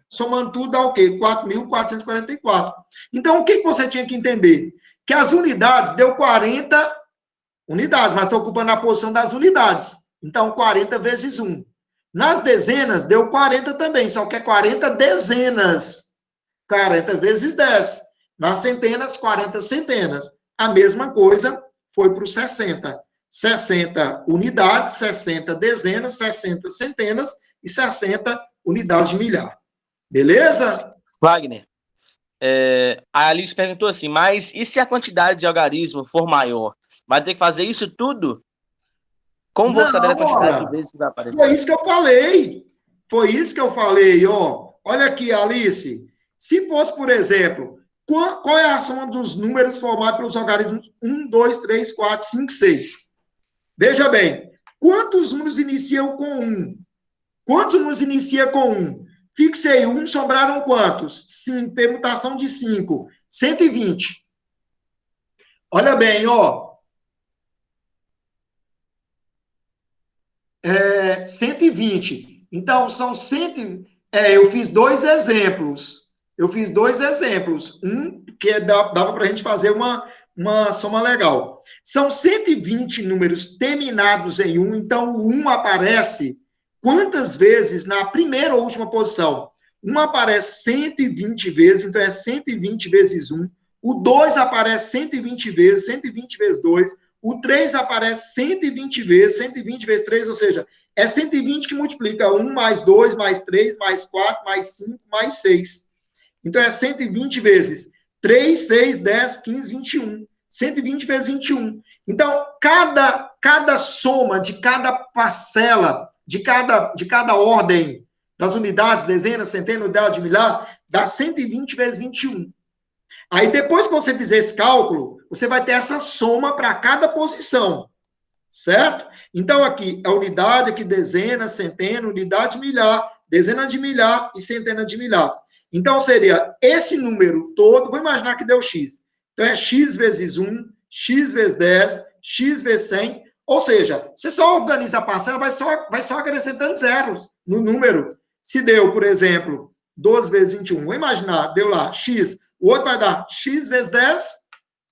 Somando tudo dá o quê? 4.444. Então, o que você tinha que entender? Que as unidades deu 40 unidades, mas está ocupando a posição das unidades. Então, 40 vezes 1. Nas dezenas, deu 40 também, só que é 40 dezenas. 40 vezes 10. Nas centenas, 40 centenas. A mesma coisa foi para o 60. 60 unidades, 60 dezenas, 60 centenas e 60 unidades de milhar. Beleza? Wagner, a Alice perguntou assim, mas e se a quantidade de algarismo for maior? Vai ter que fazer isso tudo? Como vou saber a quantidade de vezes que vai aparecer? Foi isso que eu falei. Foi isso que eu falei, ó. Olha aqui, Alice. Se fosse, por exemplo, qual é a soma dos números formados pelos algarismos 1, 2, 3, 4, 5, 6? Veja bem, quantos números iniciam com 1? Quantos números inicia com 1? Fixei 1, sobraram quantos? 5, permutação de 5. 120. Olha bem, ó. 120. Então, são 100. Eu fiz dois exemplos. Um que dava para a gente fazer uma soma legal. São 120 números terminados em 1, então o 1 aparece quantas vezes na primeira ou última posição? 1 aparece 120 vezes, então é 120 vezes 1. O 2 aparece 120 vezes, 120 vezes 2. O 3 aparece 120 vezes, 120 vezes 3, ou seja, é 120 que multiplica 1 mais 2, mais 3, mais 4, mais 5, mais 6. Então, é 120 vezes 3, 6, 10, 15, 21. 120 vezes 21. Então, cada soma de cada parcela, de cada ordem das unidades, dezenas, centenas, unidade de milhar, dá 120 vezes 21. Aí, depois que você fizer esse cálculo, você vai ter essa soma para cada posição, certo? Então, aqui, a unidade, aqui, dezena, centena, unidade de milhar, dezena de milhar e centena de milhar. Então, seria esse número todo, vou imaginar que deu x. Então, é x vezes 1, x vezes 10, x vezes 100, ou seja, você só organiza a parcela, vai só acrescentando zeros no número. Se deu, por exemplo, 12 vezes 21, vou imaginar, deu lá x, o outro vai dar x vezes 10,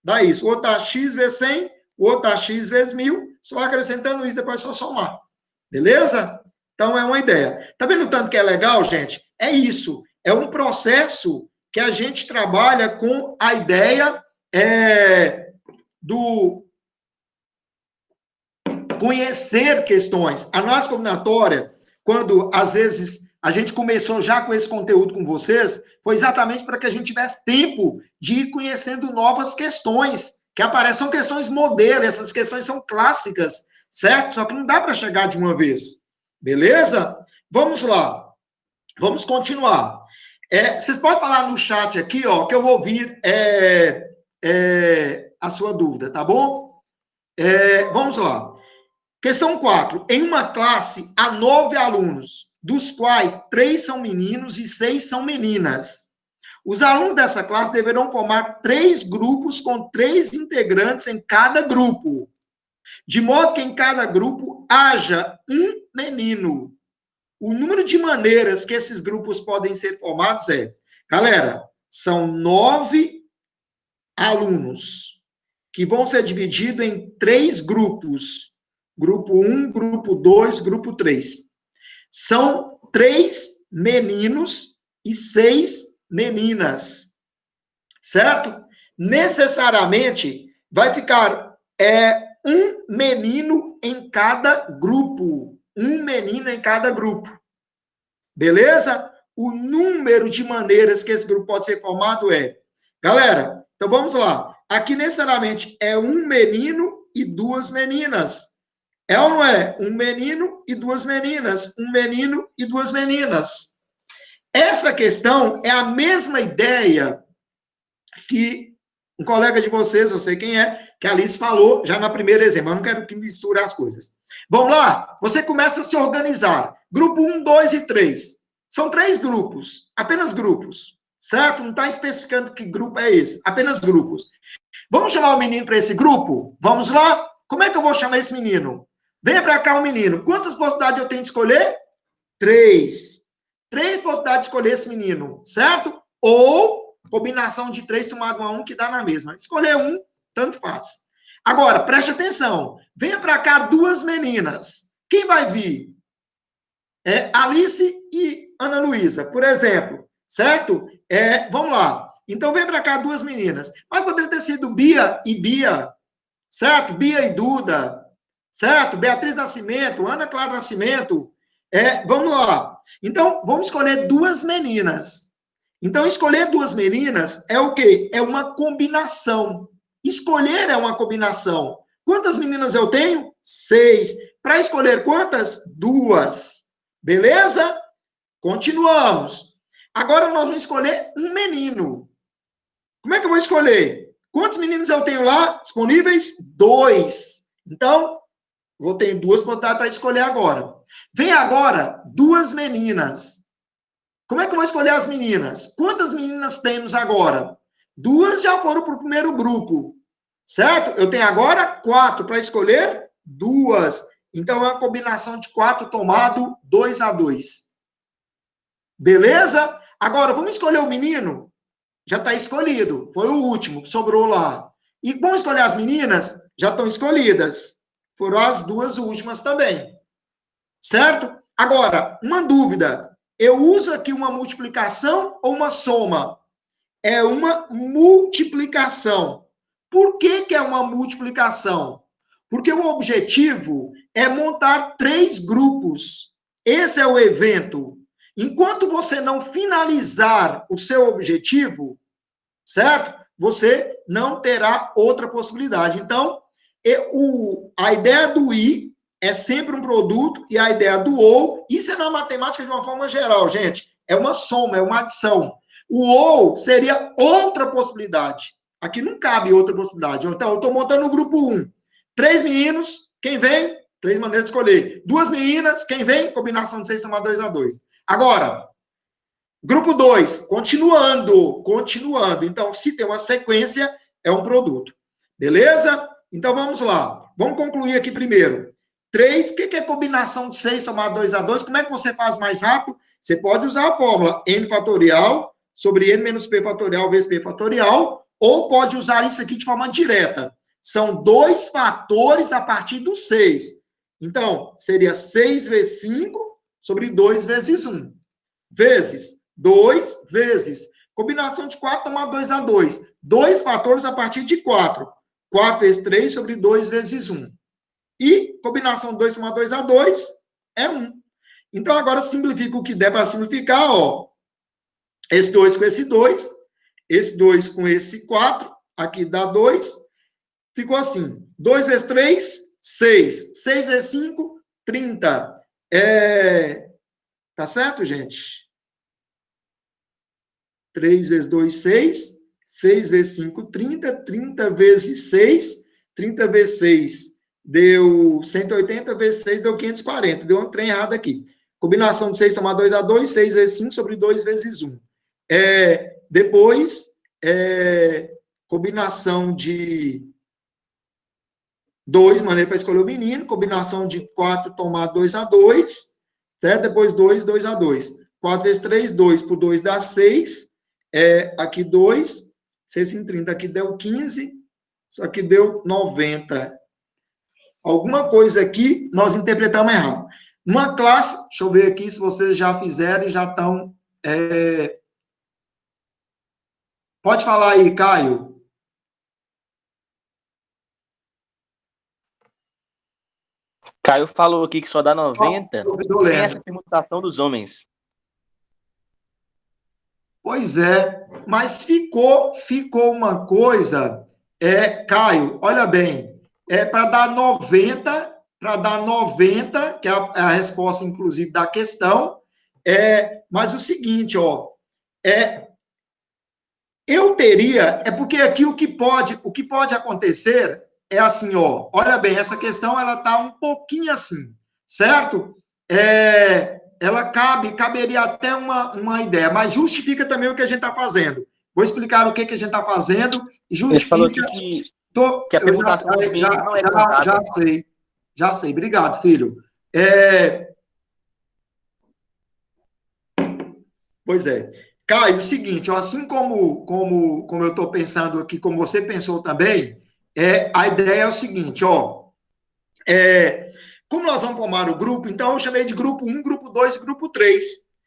dá isso. O outro dá x vezes 100, o outro dá x vezes 1.000, só acrescentando isso, depois é só somar. Beleza? Então, é uma ideia. Tá vendo o tanto que é legal, gente? É isso. É um processo que a gente trabalha com a ideia do conhecer questões. A análise combinatória, quando, às vezes, a gente começou já com esse conteúdo com vocês, foi exatamente para que a gente tivesse tempo de ir conhecendo novas questões que aparecem. São questões modelo, essas questões são clássicas, certo? Só que não dá para chegar de uma vez. Beleza? Vamos lá. Vamos continuar. Vocês podem falar no chat aqui, ó, que eu vou ouvir a sua dúvida, tá bom? Vamos lá. Questão 4. Em uma classe, há 9 alunos, dos quais 3 são meninos e 6 são meninas. Os alunos dessa classe deverão formar 3 grupos com 3 integrantes em cada grupo, de modo que em cada grupo haja um menino. o número de maneiras que esses grupos podem ser formados galera, são 9 alunos que vão ser divididos em 3 grupos. Grupo 1, grupo 2, grupo 3. São 3 meninos e 6 meninas. Certo? Necessariamente vai ficar um menino em cada grupo. Um menino em cada grupo. Beleza? O número de maneiras que esse grupo pode ser formado galera, então vamos lá. Aqui, necessariamente, é um menino e 2 meninas. É ou não é? Um menino e 2 meninas. Um menino e 2 meninas. Essa questão é a mesma ideia que um colega de vocês, eu sei quem é, que a Alice falou já na primeira exemplo. Eu não quero que misture as coisas. Vamos lá? Você começa a se organizar. Grupo 1, 2 e 3. São 3 grupos. Apenas grupos. Certo? Não está especificando que grupo é esse. Apenas grupos. Vamos chamar o menino para esse grupo? Vamos lá? Como é que eu vou chamar esse menino? Venha para cá, um menino. Quantas possibilidades eu tenho de escolher? 3. 3 possibilidades de escolher esse menino. Certo? Ou combinação de 3 tomado a 1 que dá na mesma. Escolher um, tanto faz. Agora, preste atenção. Venha para cá 2 meninas. Quem vai vir? Alice e Ana Luísa, por exemplo. Certo? Vamos lá. Então, vem para cá 2 meninas. Mas poderia ter sido Bia e Bia. Certo? Bia e Duda. Certo? Beatriz Nascimento, Ana Clara Nascimento. Vamos lá. Então, vamos escolher 2 meninas. Então, escolher 2 meninas é o quê? É uma combinação. Escolher é uma combinação. Quantas meninas eu tenho? 6. Para escolher quantas? 2. Beleza? Continuamos. Agora nós vamos escolher um menino. Como é que eu vou escolher? Quantos meninos eu tenho lá disponíveis? 2. Então, vou ter 2 possibilidades para escolher agora. Vem agora 2 meninas. Como é que eu vou escolher as meninas? Quantas meninas temos agora? 2 já foram para o primeiro grupo. Certo? Eu tenho agora 4 para escolher 2. Então, é uma combinação de 4 tomado 2 a 2. Beleza? Agora, vamos escolher o menino? Já está escolhido. Foi o último que sobrou lá. E vamos escolher as meninas? Já estão escolhidas. Foram as 2 últimas também. Certo? Agora, uma dúvida. Eu uso aqui uma multiplicação ou uma soma? É uma multiplicação. Por que é uma multiplicação? Porque o objetivo é montar 3 grupos. Esse é o evento. Enquanto você não finalizar o seu objetivo, certo? Você não terá outra possibilidade. Então, a ideia do i é sempre um produto e a ideia do ou, isso é na matemática de uma forma geral, gente. É uma soma, é uma adição. O ou seria outra possibilidade. Aqui não cabe outra possibilidade. Então, eu estou montando o grupo 1. 3 meninos, quem vem? 3 maneiras de escolher. 2 meninas, quem vem? Combinação de 6 somar 2 a 2. Agora, grupo 2, continuando. Então, se tem uma sequência, é um produto. Beleza? Então, vamos lá. Vamos concluir aqui primeiro. 3, o que é combinação de 6 tomar 2 a 2? Como é que você faz mais rápido? Você pode usar a fórmula n fatorial sobre n menos p fatorial vezes p fatorial, ou pode usar isso aqui de forma direta. São 2 fatores a partir do 6. Então, seria 6 vezes 5 sobre 2 vezes 1. Vezes 2 vezes. Combinação de 4 tomar 2 a 2. 2 fatores a partir de 4. 4 vezes 3 sobre 2 vezes 1. E combinação de 2 tomar 2 a 2 é 1. Então, agora simplifica o que der para simplificar, ó. Esse 2 com esse 2. Esse 2 com esse 4. Aqui dá 2. Ficou assim. 2 vezes 3, 6. 6 vezes 5, 30. Tá certo, gente? 3 vezes 2, 6. 6 vezes 5, 30. 30 vezes 6. 30 vezes 6 deu 180, vezes 6 deu 540. Deu um trem errado aqui. Combinação de 6 tomar 2 a 2. 6 vezes 5 sobre 2 vezes 1. Depois, combinação de 2, maneira para escolher o menino. Combinação de 4 tomar 2 a 2. certo? Depois 2, 2 a 2. 4 vezes 3, 2 por 2 dá 6. Aqui 2, 6 em 30, aqui deu 15, isso aqui deu 90. Alguma coisa aqui nós interpretamos errado. Uma classe, deixa eu ver aqui se vocês já fizeram e já estão... Pode falar aí, Caio. Caio falou aqui que só dá 90 sem essa permutação dos homens. Pois é, mas ficou uma coisa, Caio, olha bem, para dar 90, que é a resposta, inclusive, da questão, mas o seguinte, ó, eu teria, porque aqui o que pode acontecer é assim, ó, olha bem, essa questão, ela tá um pouquinho assim, certo? Ela caberia até uma ideia, mas justifica também o que a gente está fazendo. Vou explicar o que a gente está fazendo e justifica... Ele falou aqui que a permutação não é já sei. Obrigado, filho. Pois é. Caio, o seguinte, ó, assim como eu estou pensando aqui, como você pensou também, a ideia é o seguinte, ó, como nós vamos formar o grupo, então eu chamei de grupo 1, grupo 2 e grupo 3,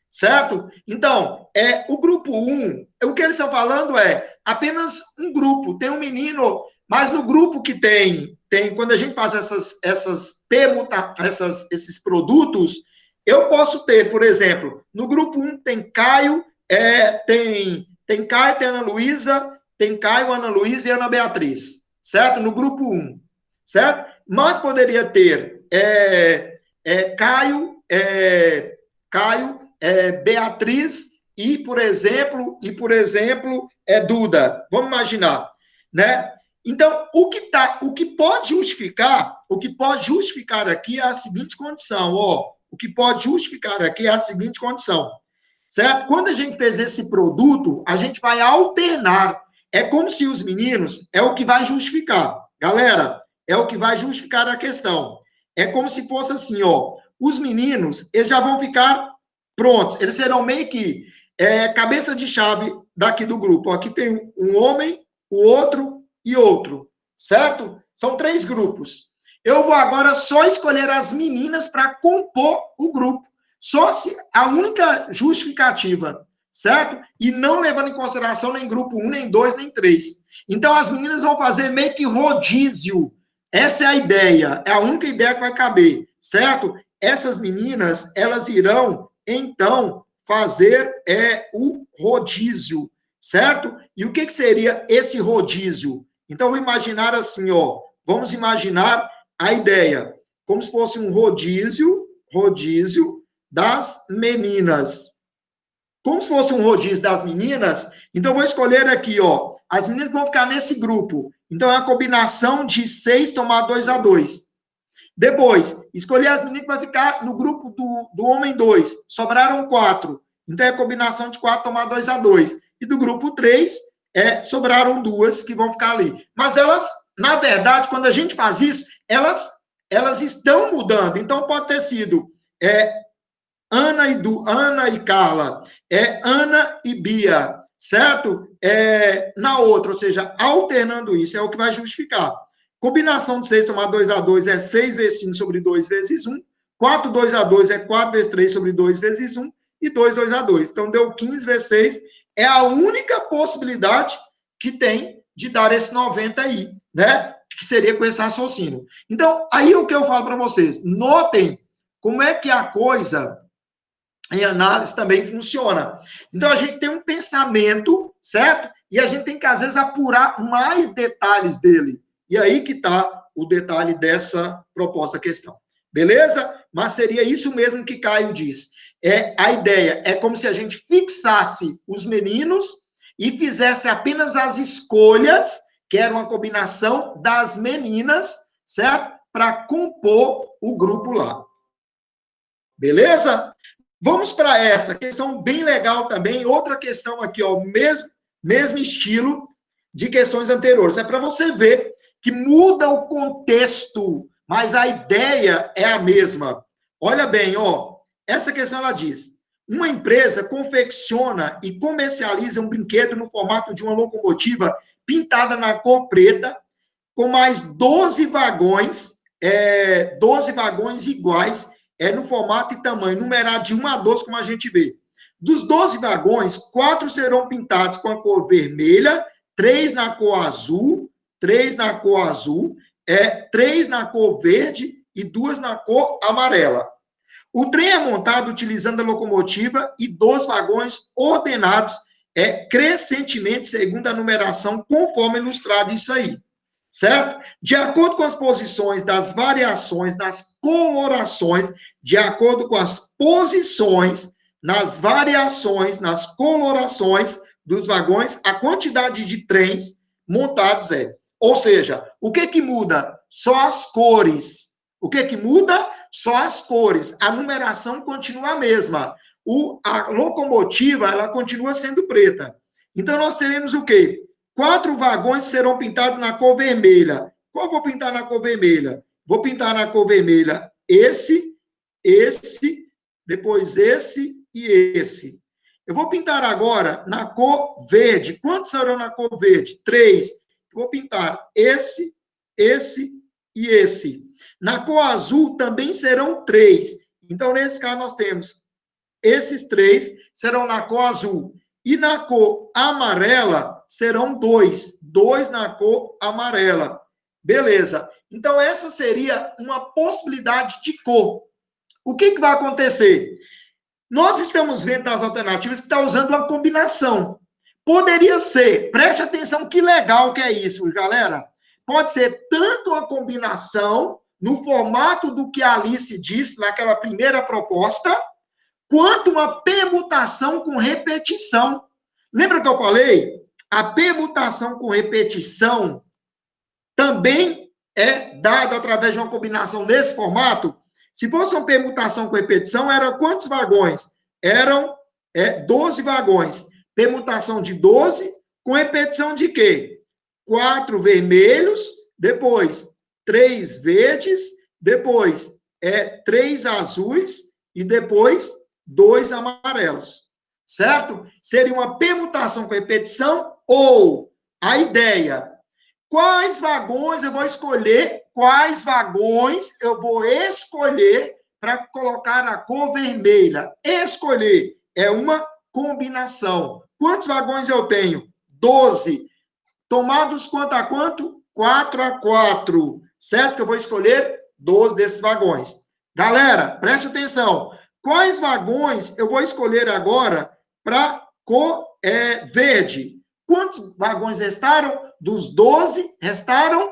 certo? Então, o grupo 1, o que eles estão falando é apenas um grupo, tem um menino, mas no grupo que tem quando a gente faz esses produtos, eu posso ter, por exemplo, no grupo 1 tem Caio, tem Caio, tem Ana Luísa, tem Caio, Ana Luísa e Ana Beatriz, certo? No grupo 1, certo? Mas poderia ter Caio, Beatriz e, por exemplo, Duda. Vamos imaginar, né? Então, o que pode justificar aqui é a seguinte condição, ó. O que pode justificar aqui é a seguinte condição, certo? Quando a gente fez esse produto, a gente vai alternar. É como se os meninos, é o que vai justificar. Galera, é o que vai justificar a questão. É como se fosse assim, ó. Os meninos, eles já vão ficar prontos. Eles serão meio que cabeça de chave daqui do grupo. Ó, aqui tem um homem, o outro e outro, certo? São 3 grupos. Eu vou agora só escolher as meninas para compor o grupo. Só se a única justificativa, certo? E não levando em consideração nem grupo 1, nem 2, nem 3. Então, as meninas vão fazer meio que rodízio. Essa é a ideia, é a única ideia que vai caber, certo? Essas meninas, elas irão, então, fazer o rodízio, certo? E o que seria esse rodízio? Então, vou imaginar assim, ó, vamos imaginar a ideia, como se fosse um rodízio das meninas. Como se fosse um rodízio das meninas, então vou escolher aqui, ó, as meninas vão ficar nesse grupo. Então, é a combinação de 6 tomar 2 a 2. Depois, escolher as meninas que vai ficar no grupo do homem 2. Sobraram 4. Então, é a combinação de 4 tomar 2 a 2. E do grupo 3, sobraram 2 que vão ficar ali. Mas elas, na verdade, quando a gente faz isso, elas estão mudando. Então, pode ter sido Ana e Carla, Ana e Bia, certo? Na outra, ou seja, alternando isso, é o que vai justificar. Combinação de 6 tomar 2 a 2 é 6 vezes 5 sobre 2 vezes 1. 4, 2 a 2 é 4 vezes 3 sobre 2 vezes 1. E 2, 2 a 2. Então, deu 15 vezes 6. É a única possibilidade que tem de dar esse 90 aí, né? Que seria com esse raciocínio. Então, aí o que eu falo para vocês, notem como é que a coisa em análise também funciona. Então, a gente tem um pensamento, certo? E a gente tem que, às vezes, apurar mais detalhes dele. E aí que está o detalhe dessa proposta questão. Beleza? Mas seria isso mesmo que Caio diz. A ideia é como se a gente fixasse os meninos e fizesse apenas as escolhas, que era uma combinação das meninas, certo? Para compor o grupo lá. Beleza? Vamos para essa questão bem legal também. Outra questão aqui, ó, mesmo estilo de questões anteriores. É para você ver que muda o contexto, mas a ideia é a mesma. Olha bem, ó. Essa questão ela diz: uma empresa confecciona e comercializa um brinquedo no formato de uma locomotiva pintada na cor preta, com mais 12 vagões, 12 vagões iguais, no formato e tamanho, numerado de 1 a 12, como a gente vê. Dos 12 vagões, 4 serão pintados com a cor vermelha, 3 na cor azul, 3 na cor azul, 3 na cor verde e 2 na cor amarela. O trem é montado utilizando a locomotiva e 2 vagões ordenados crescentemente segundo a numeração, conforme ilustrado isso aí, certo? De acordo com as posições das variações, das colorações, de acordo com as posições, nas variações, nas colorações dos vagões, a quantidade de trens montados Ou seja, o que muda? Só as cores. O que muda? Só as cores. A numeração continua a mesma. A locomotiva, ela continua sendo preta. Então, nós teremos o quê? 4 vagões serão pintados na cor vermelha. Qual vou pintar na cor vermelha? Vou pintar na cor vermelha esse, depois esse e esse. Eu vou pintar agora na cor verde. Quantos serão na cor verde? 3. Vou pintar esse e esse. Na cor azul também serão 3. Então, nesse caso, nós temos esses 3 serão na cor azul. E na cor amarela serão 2. 2 na cor amarela. Beleza. Então, essa seria uma possibilidade de cor. O que vai acontecer? Nós estamos vendo nas alternativas que está usando uma combinação. Poderia ser, preste atenção que legal que é isso, galera. Pode ser tanto uma combinação, no formato do que a Alice disse naquela primeira proposta, quanto uma permutação com repetição. Lembra que eu falei? A permutação com repetição também é dada através de uma combinação nesse formato. Se fosse uma permutação com repetição, eram quantos vagões? Eram 12 vagões. Permutação de 12, com repetição de quê? 4 vermelhos, depois 3 verdes, depois 3 azuis e depois 2 amarelos. Certo? Seria uma permutação com repetição ou a ideia. Quais vagões eu vou escolher para colocar a cor vermelha? Escolher é uma combinação. Quantos vagões eu tenho? 12. Tomados quanto a quanto? 4 a 4. Certo? Que eu vou escolher 12 desses vagões. Galera, preste atenção. Quais vagões eu vou escolher agora para cor verde? Quantos vagões restaram? Dos 12, restaram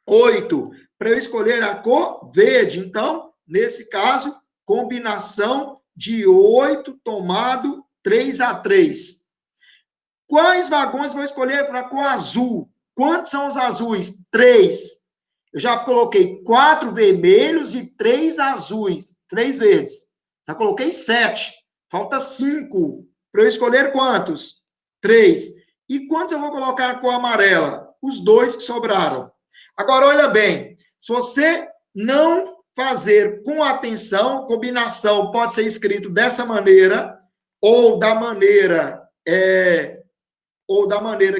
8. Para eu escolher a cor verde. Então, nesse caso, combinação de 8 tomado 3 a 3. Quais vagões vou escolher para a cor azul? Quantos são os azuis? 3. Eu já coloquei 4 vermelhos e 3 azuis. 3 verdes. Já coloquei 7. Falta 5. Para eu escolher quantos? 3. E quantos eu vou colocar a cor amarela? Os 2 que sobraram. Agora, olha bem. Se você não fazer com atenção, combinação pode ser escrito dessa maneira, ou da maneira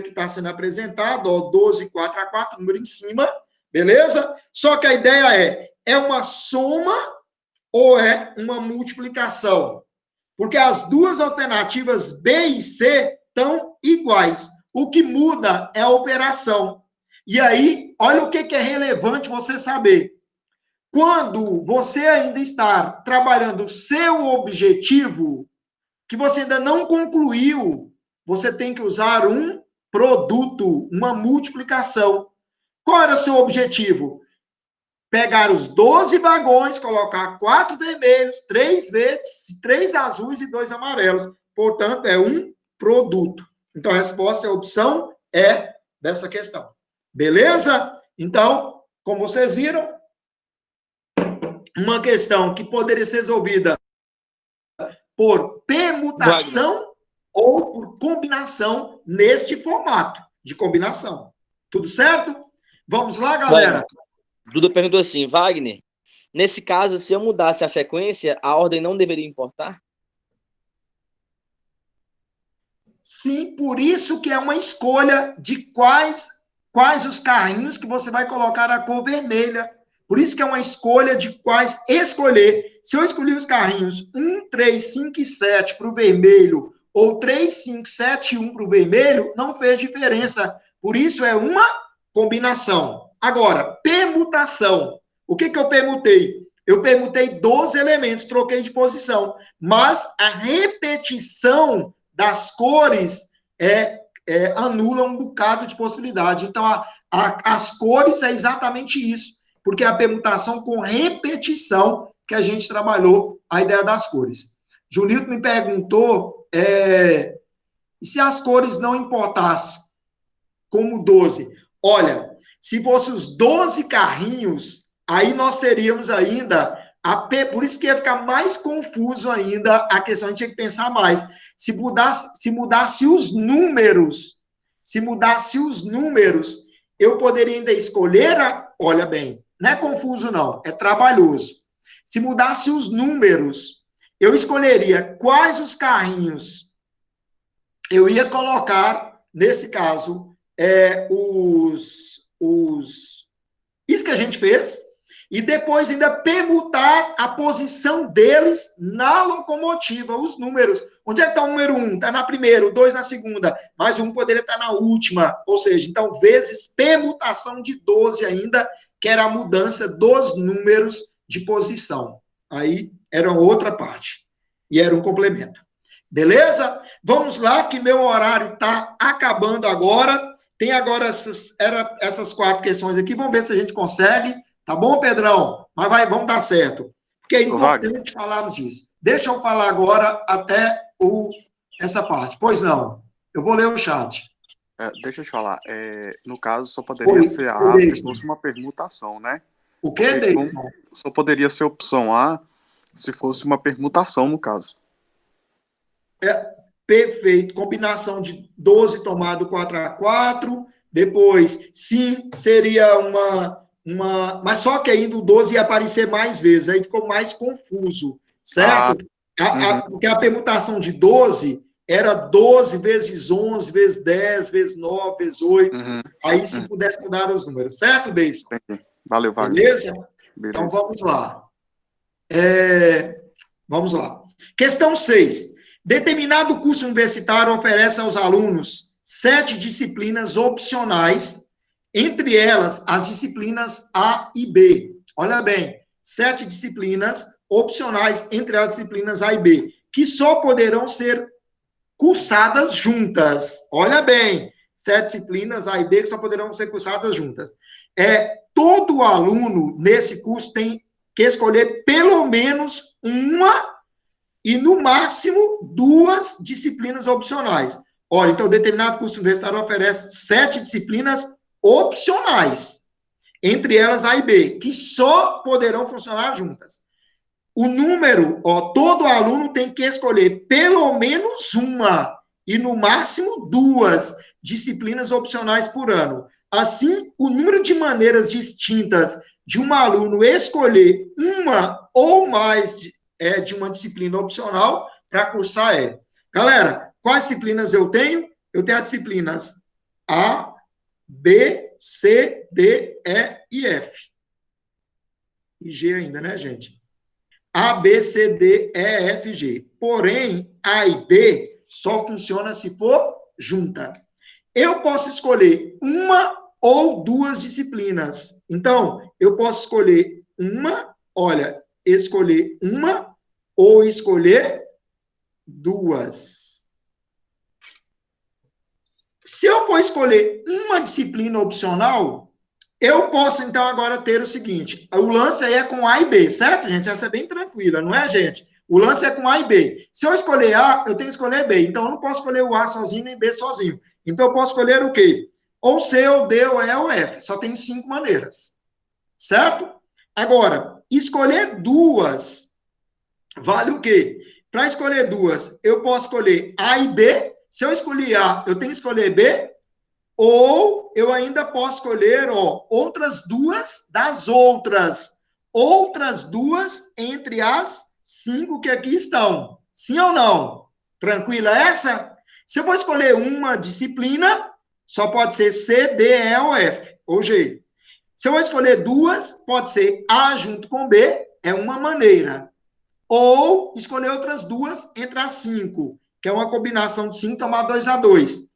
que está sendo apresentado, 12, 4 a 4, número em cima, beleza? Só que a ideia é uma soma ou é uma multiplicação? Porque as duas alternativas B e C estão iguais. O que muda é a operação. E aí, olha o que é relevante você saber. Quando você ainda está trabalhando o seu objetivo, que você ainda não concluiu, você tem que usar um produto, uma multiplicação. Qual era o seu objetivo? Pegar os 12 vagões, colocar 4 vermelhos, 3 verdes, 3 azuis e 2 amarelos. Portanto, é um produto. Então, a resposta, a opção é dessa questão. Beleza? Então, como vocês viram, uma questão que poderia ser resolvida por permutação ou por combinação neste formato de combinação. Tudo certo? Vamos lá, galera? Duda perguntou assim, Wagner, Nesse caso, se eu mudasse a sequência, a ordem não deveria importar? Sim, por isso que é uma escolha de quais os carrinhos que você vai colocar a cor vermelha. Por isso que é uma escolha de quais escolher. Se eu escolher os carrinhos 1, 3, 5 e 7 para o vermelho, ou 3, 5, 7 e 1 para o vermelho, não fez diferença. Por isso é uma combinação. Agora, permutação. O que eu permutei? Eu permutei 12 elementos, troquei de posição. Mas a repetição das cores anula um bocado de possibilidade. Então, as cores é exatamente isso, porque é a permutação com repetição que a gente trabalhou a ideia das cores. Julito me perguntou se as cores não importassem, como 12. Olha, se fossem os 12 carrinhos, aí nós teríamos ainda, por isso que ia ficar mais confuso ainda a questão, a gente tinha que pensar mais. Se mudasse os números, eu poderia ainda escolher, olha bem, não é confuso não, é trabalhoso. Se mudasse os números, eu escolheria quais os carrinhos eu ia colocar, nesse caso, isso que a gente fez, e depois ainda permutar a posição deles na locomotiva, os números. Onde é que está o número 1? Está na primeira, o 2 na segunda, mais um poderia estar na última. Ou seja, então, vezes permutação de 12 ainda, que era a mudança dos números de posição. Aí era outra parte. E era um complemento. Beleza? Vamos lá, que meu horário está acabando agora. Tem agora essas 4 questões aqui. Vamos ver se a gente consegue. Tá bom, Pedrão? Mas vamos dar certo. Porque é importante falarmos disso. Deixa eu falar agora até essa parte. Pois não. Eu vou ler o chat. Deixa eu te falar. No caso, só poderia ser A se fosse uma permutação, né? O que, Deison? Só poderia ser opção A se fosse uma permutação, no caso. Perfeito. Combinação de 12 tomado 4x4. Depois, sim, seria uma... Mas só que ainda o 12 ia aparecer mais vezes. Aí ficou mais confuso, certo? Porque a permutação de 12 era 12 vezes 11, vezes 10, vezes 9, vezes 8. Aí, se pudesse mudar os números. Certo, Deison? Valeu, Wagner. Beleza? Então, vamos lá. Vamos lá. Questão 6. Determinado curso universitário oferece aos alunos 7 disciplinas opcionais, entre elas as disciplinas A e B. Olha bem, 7 disciplinas opcionais, entre as disciplinas A e B, que só poderão ser cursadas juntas. Olha bem, 7 disciplinas A e B que só poderão ser cursadas juntas. Todo aluno nesse curso tem que escolher pelo menos uma e, no máximo, 2 disciplinas opcionais. Olha, então, determinado curso universitário oferece 7 disciplinas opcionais, entre elas A e B, que só poderão funcionar juntas. O número, todo aluno tem que escolher pelo menos uma e, no máximo, 2 disciplinas opcionais por ano. Assim, o número de maneiras distintas de um aluno escolher uma ou mais de uma disciplina opcional para cursar Galera, quais disciplinas eu tenho? Eu tenho as disciplinas A, B, C, D, E e F. E G ainda, né, gente? A, B, C, D, E, F, G. Porém, A e B só funciona se for junta. Eu posso escolher uma ou 2 disciplinas. Então, eu posso escolher escolher uma ou escolher 2. Se eu for escolher uma disciplina opcional, eu posso, então, agora ter o seguinte, o lance aí é com A e B, certo, gente? Essa é bem tranquila, não é, gente? O lance é com A e B. Se eu escolher A, eu tenho que escolher B. Então, eu não posso escolher o A sozinho, nem B sozinho. Então, eu posso escolher o quê? Ou C, ou D, ou E, ou F. Só tem 5 maneiras. Certo? Agora, escolher 2 vale o quê? Para escolher 2, eu posso escolher A e B. Se eu escolher A, eu tenho que escolher B. Ou eu ainda posso escolher outras 2 das outras. outras 2 entre as 5 que aqui estão. Sim ou não? Tranquila essa? Se eu for escolher uma disciplina, só pode ser C, D, E ou F, ou G. Se eu vou escolher 2, pode ser A junto com B, é uma maneira. Ou escolher outras 2 entre as 5, que é uma combinação de 5 tomar 2 a 2. O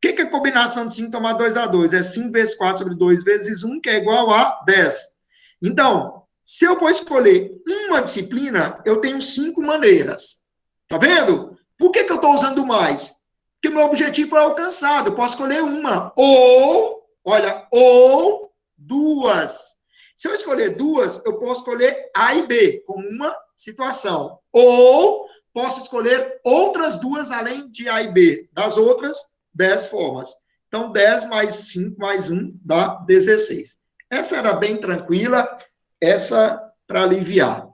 que é combinação de 5 tomar 2 a 2? É 5 vezes 4 sobre 2 vezes 1, que é igual a 10. Então, se eu for escolher uma disciplina, eu tenho 5 maneiras. Tá vendo? Por que eu estou usando mais? Porque o meu objetivo é alcançado. Eu posso escolher uma. Ou, olha, ou 2. Se eu escolher 2, eu posso escolher A e B, como uma situação. Ou posso escolher outras 2 além de A e B, das outras 10 formas. Então, 10 mais 5 mais 1 dá 16. Essa era bem tranquila, essa para aliviar.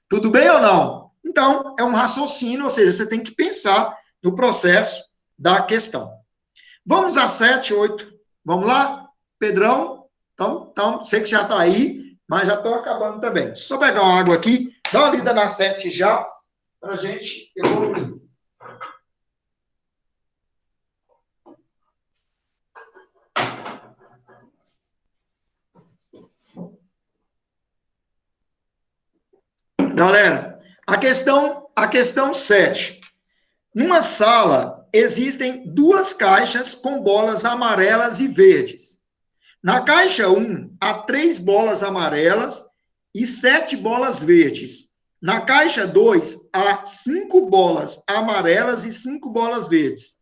Tudo bem ou não? Então, é um raciocínio, ou seja, você tem que pensar no processo da questão. Vamos a 7, 8. Vamos lá? Pedrão? Então, sei que já está aí, mas já estou acabando também. Deixa eu só pegar uma água aqui, dá uma lida na 7 já, para a gente evoluir. Galera, a questão 7. Numa sala, existem 2 caixas com bolas amarelas e verdes. Na caixa 1, há 3 bolas amarelas e 7 bolas verdes. Na caixa 2, há 5 bolas amarelas e 5 bolas verdes.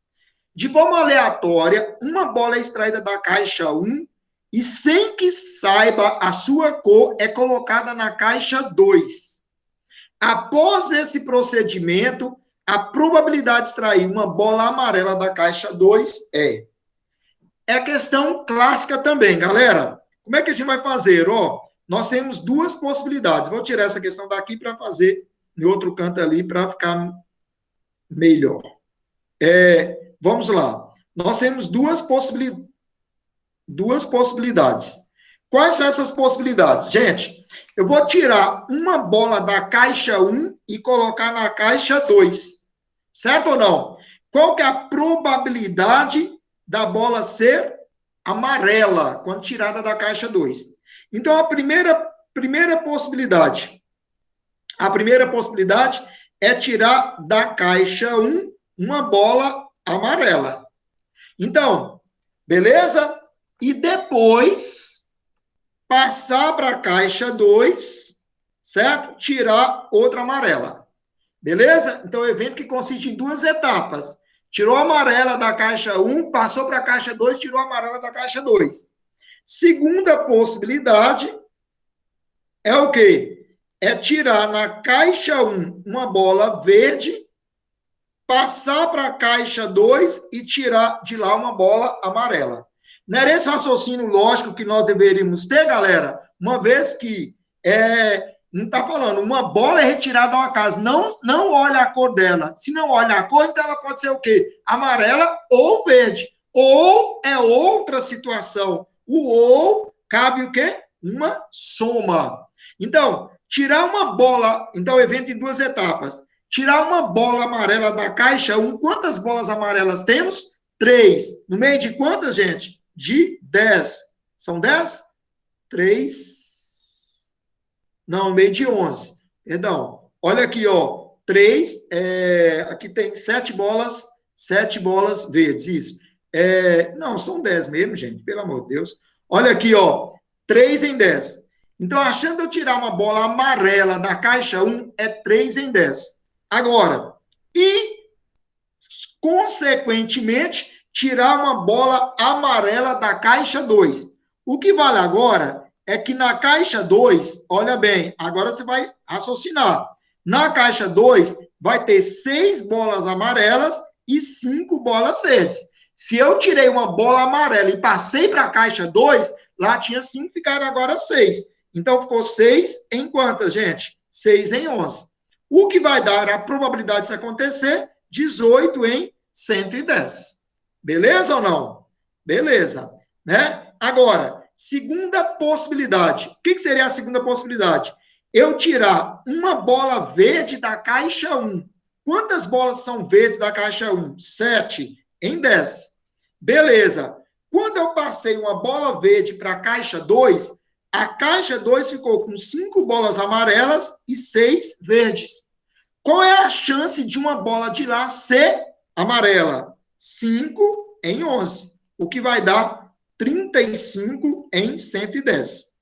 De forma aleatória, uma bola é extraída da caixa 1 e, sem que saiba a sua cor, é colocada na caixa 2. Após esse procedimento, a probabilidade de extrair uma bola amarela da caixa 2 é a questão clássica também, galera. Como é que a gente vai fazer? Nós temos 2 possibilidades. Vou tirar essa questão daqui para fazer em outro canto ali para ficar melhor. Vamos lá. Nós temos 2 possibilidades. Quais são essas possibilidades? Gente, eu vou tirar uma bola da caixa 1 e colocar na caixa 2. Certo ou não? Qual que é a probabilidade da bola ser amarela quando tirada da caixa 2? Então, a primeira possibilidade é tirar da caixa 1 uma bola amarela. Então, beleza? E depois passar para a caixa 2, certo? Tirar outra amarela. Beleza? Então, o evento que consiste em 2 etapas. Tirou a amarela da caixa 1, passou para a caixa 2, tirou a amarela da caixa 2. Segunda possibilidade é o quê? É tirar na caixa 1 uma bola verde, passar para a caixa 2 e tirar de lá uma bola amarela. Não era esse raciocínio lógico que nós deveríamos ter, galera? Uma vez que não está falando, uma bola é retirada ao acaso, não olha a cor dela. Se não olha a cor, então ela pode ser o quê? Amarela ou verde. Ou é outra situação. O ou cabe o quê? Uma soma. Então, tirar uma bola, então, evento em 2 etapas. Tirar uma bola amarela da caixa 1, quantas bolas amarelas temos? 3. No meio de quantas, gente? De 10. São 10? 3. Não, no meio de 11. Perdão. Olha aqui, 3. Aqui tem 7 bolas verdes. Isso. Não, são 10 mesmo, gente. Pelo amor de Deus. Olha aqui, 3 em 10. Então, achando eu tirar uma bola amarela da caixa 1, é 3 em 10. Agora, consequentemente, tirar uma bola amarela da caixa 2. O que vale agora é que na caixa 2, olha bem, agora você vai raciocinar. Na caixa 2, vai ter 6 bolas amarelas e 5 bolas verdes. Se eu tirei uma bola amarela e passei para a caixa 2, lá tinha 5, ficaram agora 6. Então, ficou 6 em quantas, gente? 6 em 11. O que vai dar a probabilidade disso acontecer? 18 em 110. Beleza ou não? Beleza. Né? Agora, segunda possibilidade. O que seria a segunda possibilidade? eu tirar uma bola verde da caixa 1. Quantas bolas são verdes da caixa 1? 7 em 10. Beleza. Quando eu passei uma bola verde para a caixa 2, a caixa 2 ficou com 5 bolas amarelas e 6 verdes. Qual é a chance de uma bola de lá ser amarela? 5 em 11, o que vai dar 35 em 110.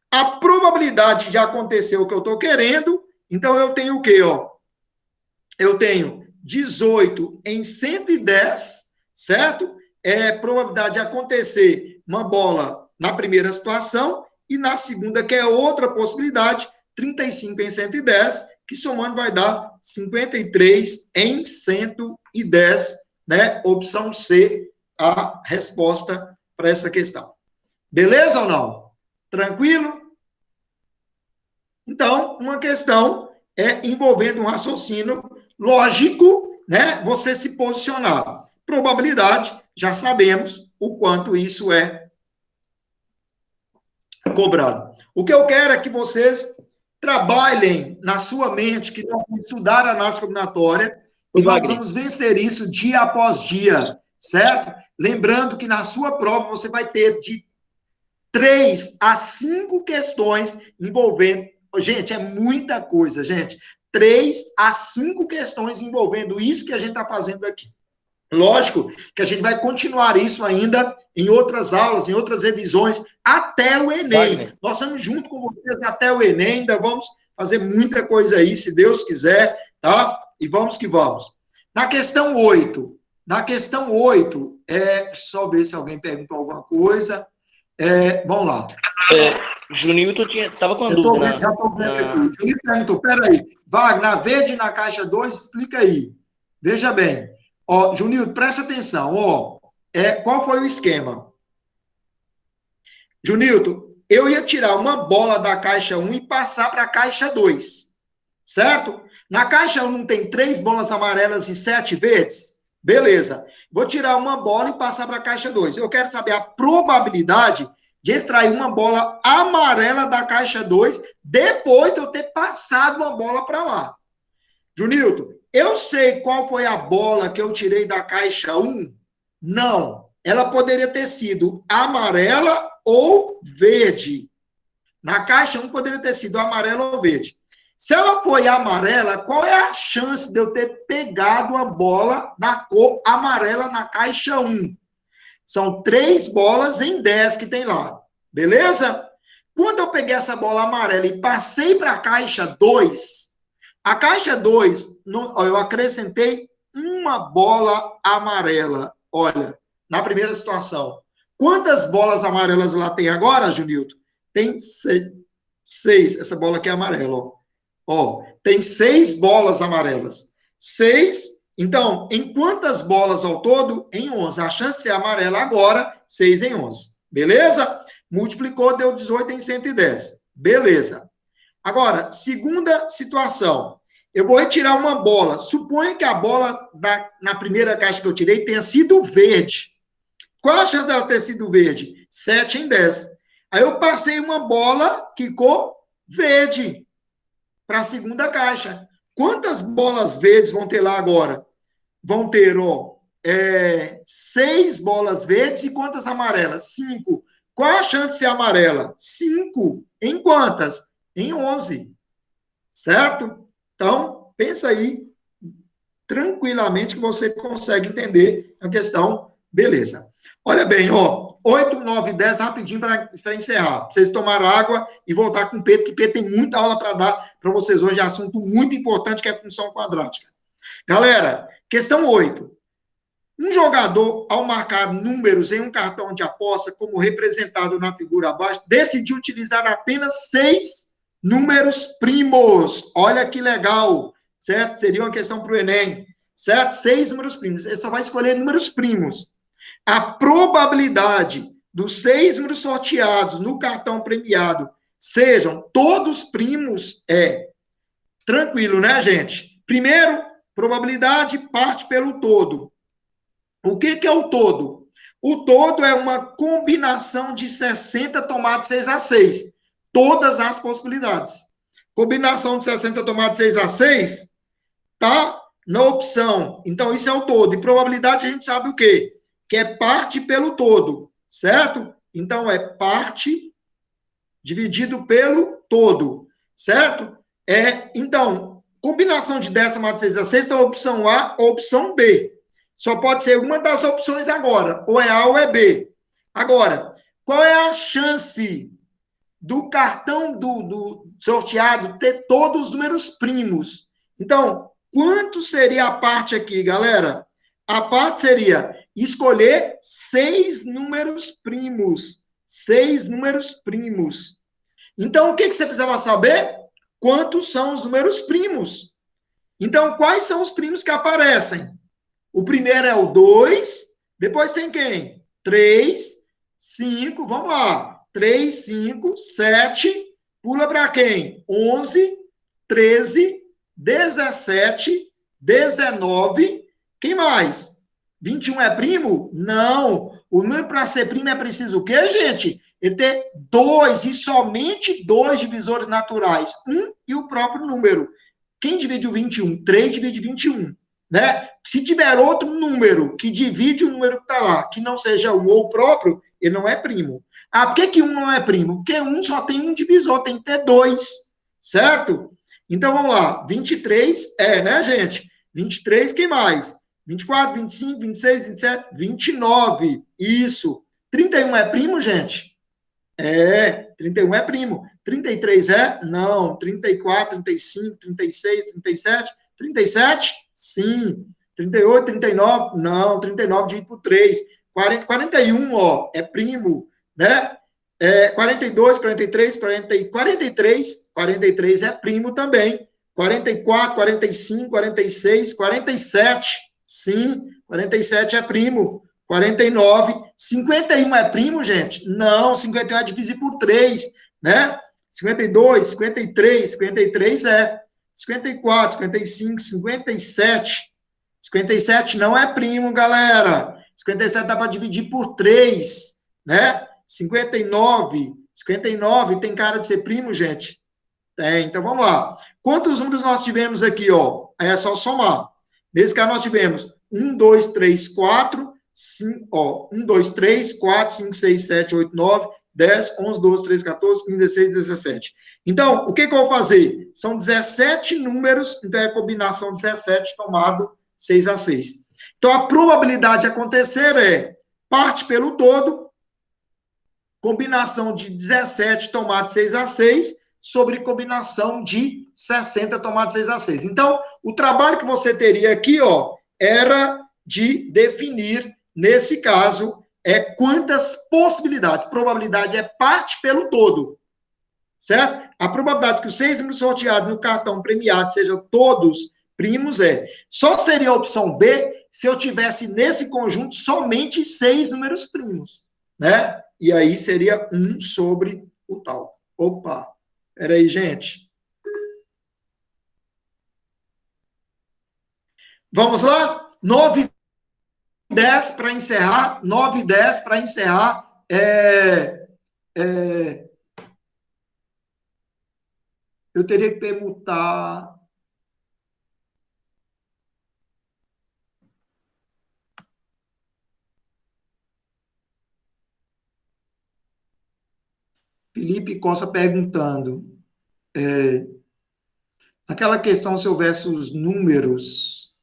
A probabilidade de acontecer o que eu estou querendo, então eu tenho o quê? Ó? Eu tenho 18 em 110, certo? Probabilidade de acontecer uma bola na primeira situação, e na segunda, que é outra possibilidade, 35 em 110, que somando vai dar 53 em 110, né? Opção C, a resposta para essa questão. Beleza ou não? Tranquilo? Então, uma questão envolvendo um raciocínio lógico, né? Você se posicionar. Probabilidade, já sabemos o quanto isso é cobrado. O que eu quero é que vocês trabalhem na sua mente, que nós vamos estudar a análise combinatória, e nós vamos vencer isso dia após dia, certo? Lembrando que na sua prova você vai ter de 3 a 5 questões envolvendo... Gente, é muita coisa, gente. 3 a 5 questões envolvendo isso que a gente está fazendo aqui. Lógico que a gente vai continuar isso ainda em outras aulas, em outras revisões, até o Enem. Wagner. Nós estamos junto com vocês até o Enem, ainda vamos fazer muita coisa aí, se Deus quiser, tá? E vamos que vamos. Na questão 8, só ver se alguém perguntou alguma coisa. Vamos lá. Junilton estava com a dúvida. Já estou vendo aqui. Junilton perguntou, peraí, Wagner, na verde na caixa 2, explica aí. Veja bem. Ó, Junilton, presta atenção. Ó, qual foi o esquema? Junilton, eu ia tirar uma bola da caixa 1 e passar para a caixa 2. Certo? Na caixa 1 tem 3 bolas amarelas e 7 verdes? Beleza. Vou tirar uma bola e passar para a caixa 2. Eu quero saber a probabilidade de extrair uma bola amarela da caixa 2 depois de eu ter passado uma bola para lá. Junilton, eu sei qual foi a bola que eu tirei da caixa 1? Não. Ela poderia ter sido amarela ou verde. Na caixa 1 poderia ter sido amarela ou verde. Se ela foi amarela, qual é a chance de eu ter pegado uma bola da cor amarela na caixa 1? São 3 bolas em 10 que tem lá. Beleza? Quando eu peguei essa bola amarela e passei para a caixa 2, a caixa 2, eu acrescentei uma bola amarela. Olha, na primeira situação. Quantas bolas amarelas lá tem agora, Junilton? Tem 6. Essa bola aqui é amarela, ó. Tem 6 bolas amarelas. 6. Então, em quantas bolas ao todo? Em 11. A chance de ser amarela agora, 6 em 11. Beleza? Multiplicou, deu 18 em 110. Beleza. Agora, segunda situação. Eu vou retirar uma bola. Suponha que a bola na primeira caixa que eu tirei tenha sido verde. Qual a chance dela ter sido verde? 7 em 10. Aí eu passei uma bola que ficou verde para a segunda caixa. Quantas bolas verdes vão ter lá agora? Vão ter, 6 bolas verdes e quantas amarelas? 5. Qual a chance de ser amarela? 5. Em quantas? Em 11. Certo? Então, pensa aí tranquilamente que você consegue entender a questão. Beleza. Olha bem, 8, 9, 10, rapidinho para encerrar. Vocês tomaram água e voltar com o Pedro, que Pedro tem muita aula para dar para vocês hoje, assunto muito importante que é a função quadrática. Galera, questão 8. Um jogador, ao marcar números em um cartão de aposta, como representado na figura abaixo, decidiu utilizar apenas 6 números primos. Olha que legal, certo? Seria uma questão para o Enem, certo? 6 números primos. Ele só vai escolher números primos. A probabilidade dos 6 números sorteados no cartão premiado sejam todos primos é tranquilo, né, gente? Primeiro, probabilidade parte pelo todo. O que é o todo? O todo é uma combinação de 60 tomado 6 a 6. Todas as possibilidades. Combinação de 60 tomada de 6 a 6 tá na opção. Então, isso é o todo. E probabilidade a gente sabe o quê? Que é parte pelo todo, certo? Então, é parte dividido pelo todo, certo? Então, combinação de 10 tomada de 6 a 6 está a opção A ou opção B. Só pode ser uma das opções agora, ou é A ou é B. Agora, qual é a chance do cartão do sorteado ter todos os números primos? Então, quanto seria a parte aqui, galera? A parte seria escolher 6 números primos. 6 números primos. Então, o que você precisava saber? Quantos são os números primos? Então, quais são os primos que aparecem? O primeiro é o 2, depois tem quem? 3, 5, vamos lá. 3, 5, 7, pula para quem? 11, 13, 17, 19, quem mais? 21 é primo? Não. O número para ser primo é preciso o quê, gente? Ele ter 2 e somente 2 divisores naturais, 1 e o próprio número. Quem divide o 21? 3 divide 21. Né? Se tiver outro número que divide o número que está lá, que não seja um ou o próprio, ele não é primo. Ah, por que um não é primo? Porque um só tem um divisor, tem que ter 2, certo? Então, vamos lá. 23 né, gente? 23, quem mais? 24, 25, 26, 27, 29. Isso. 31 é primo, gente? 31 é primo. 33 é? Não. 34, 35, 36, 37. 37? Sim. 38, 39? Não. 39 dividido por 3. 40, 41, ó, é primo, né? 42, 43, 40, 43 é primo também. 44, 45, 46, 47, sim, 47 é primo. 49, 51 é primo, gente? Não, 51 é dividir por 3, né? 52, 53 é. 54, 55, 57. 57 não é primo, galera. 57 dá para dividir por 3, né? 59 tem cara de ser primo, gente? Então vamos lá. Quantos números nós tivemos aqui, ó? É só somar. Nesse caso nós tivemos 1, 2, 3, 4, 5, ó, 1, 2, 3, 4, 5, 6, 7, 8, 9, 10, 11, 12, 13, 14, 15, 16, 17. Então, o que eu vou fazer? São 17 números, então é a combinação 17 tomado 6 a 6. Então, a probabilidade de acontecer é parte pelo todo, combinação de 17 tomado 6 a 6, sobre combinação de 60 tomado 6 a 6. Então, o trabalho que você teria aqui, ó, era de definir, nesse caso, quantas possibilidades. Probabilidade é parte pelo todo, certo? A probabilidade que os 6 números sorteados no cartão premiado sejam todos primos só seria a opção B se eu tivesse nesse conjunto somente 6 números primos, né? E aí seria 1 sobre o tal. Opa, peraí, gente. Vamos lá? 9 e 10 para encerrar. 9 e 10 para encerrar. Eu teria que permutar. Felipe Costa perguntando. Aquela questão se houvesse os números.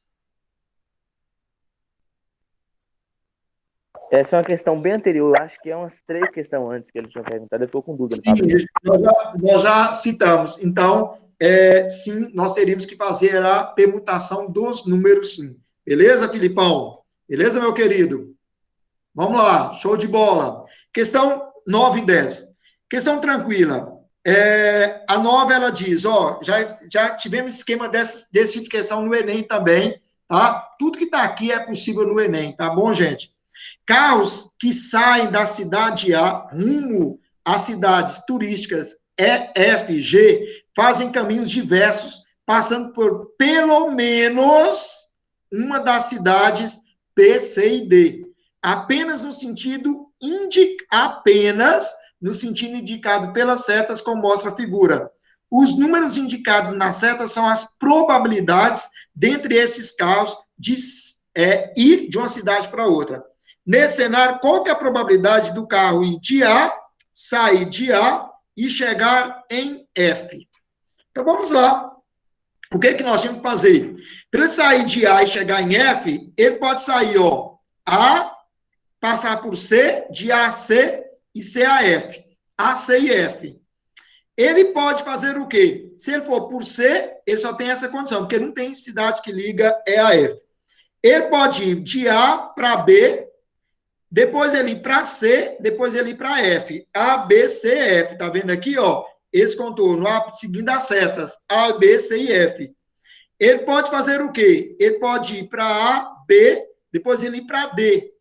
Essa é uma questão bem anterior, acho que é umas 3 questões antes que ele tinha perguntado, eu estou com dúvida. Sim, nós já citamos. Então, sim, nós teríamos que fazer a permutação dos números, sim. Beleza, Filipão? Beleza, meu querido? Vamos lá, show de bola. Questão 9 e 10. Questão tranquila. A 9, ela diz, ó, já tivemos esquema desse tipo de questão no Enem também, tá? Tudo que está aqui é possível no Enem, tá bom, gente? Carros que saem da cidade A rumo às cidades turísticas E, F, G fazem caminhos diversos, passando por pelo menos uma das cidades B, C e D. Apenas no sentido indicado pelas setas, como mostra a figura. os números indicados na seta são as probabilidades dentre esses carros de ir de uma cidade para outra. Nesse cenário, qual que é a probabilidade do carro ir de A, sair de A e chegar em F? Então, vamos lá. O que nós temos que fazer? Para ele sair de A e chegar em F, ele pode sair, ó, A, passar por C, de A a C e C a F. A, C e F. Ele pode fazer o quê? Se ele for por C, ele só tem essa condição, porque não tem cidade que liga E a F. Ele pode ir de A para B, depois ele ir para C, depois ele ir para F. A, B, C, F. Tá vendo aqui, ó? Esse contorno, seguindo as setas. A, B, C e F. Ele pode fazer o quê? Ele pode ir para A, B, depois ele ir para D.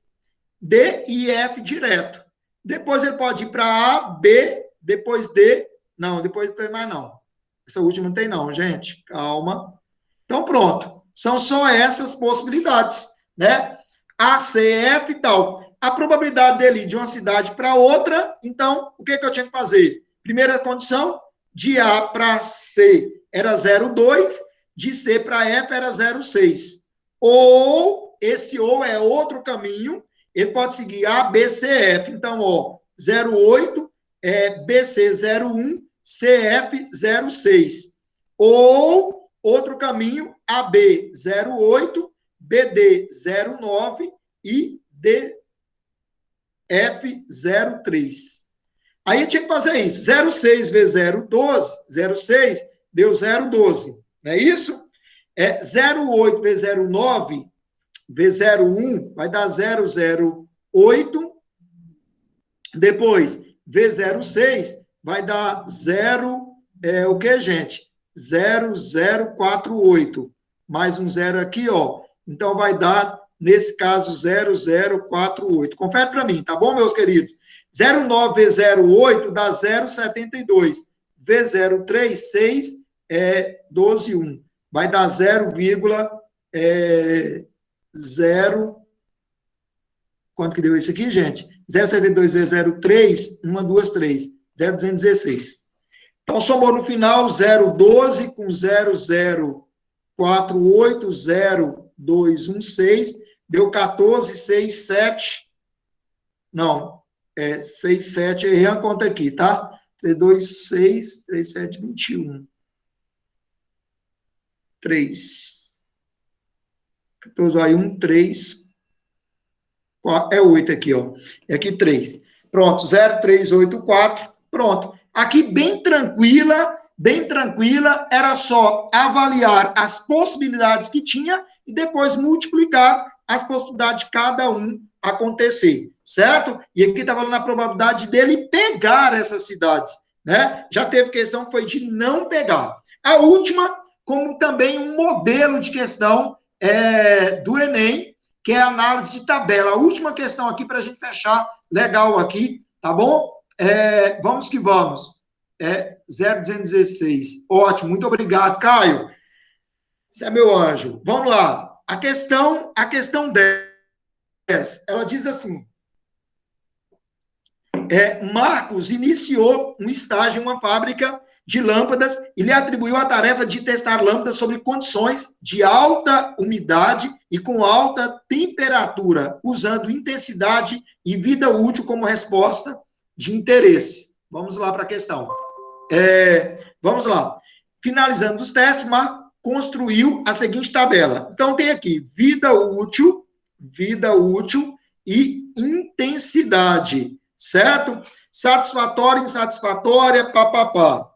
D e F direto. Depois ele pode ir para A, B, depois D. Não, depois não tem mais não. Essa última não tem não, gente. Calma. Então, pronto. São só essas possibilidades, né? A, C, F e tal. A probabilidade dele ir de uma cidade para outra, então, o que eu tinha que fazer? Primeira condição, de A para C era 0,2, de C para F era 0,6. Ou, esse ou é outro caminho, ele pode seguir A, B, C, F. Então, ó, 0,8, BC 0,1, CF 0,6. Ou, outro caminho, AB 0,8, BD 0,9 e DF 0,3. Aí eu tinha que fazer isso. 0,6 vezes 0,12, 0,6 deu 0,12. Não é isso? 0,8 vezes 0,9 vezes 0,1 vai dar 0,08. Depois, V06 vai dar 0, o que, gente? 0,048. Mais um zero aqui, ó. Então, vai dar, nesse caso, 0,048. Confere para mim, tá bom, meus queridos? 0,9 vezes 0,8 dá 0,72. V036 é 12,1. Vai dar 0,0... Quanto que deu isso aqui, gente? 0,72 vezes 0,3, 1, 2, 3. 0,216. Então, somou no final 0,12 com 0,048, 0,216, deu 14,67. Não, 67, errei a conta aqui, tá? 326, 37, 21. 3. 14, aí 1, 3. É 8 aqui, ó. É aqui 3. Pronto, 0,384. Pronto. Aqui bem tranquila, era só avaliar as possibilidades que tinha e depois multiplicar as possibilidades de cada um acontecer, certo? E aqui está falando a probabilidade dele pegar essas cidades, né? Já teve questão que foi de não pegar. A última, como também um modelo de questão do Enem, que é a análise de tabela. A última questão aqui para a gente fechar legal aqui, tá bom? Vamos que vamos. 0,216. Ótimo, muito obrigado, Caio. Você é meu anjo. Vamos lá. A questão 10, ela diz assim, Marcos iniciou um estágio em uma fábrica de lâmpadas e lhe atribuiu a tarefa de testar lâmpadas sobre condições de alta umidade e com alta temperatura, usando intensidade e vida útil como resposta de interesse. Vamos lá para a questão. Vamos lá. Finalizando os testes, Marcos construiu a seguinte tabela. Então, tem aqui vida útil e intensidade, certo? Satisfatória, insatisfatória, papapá.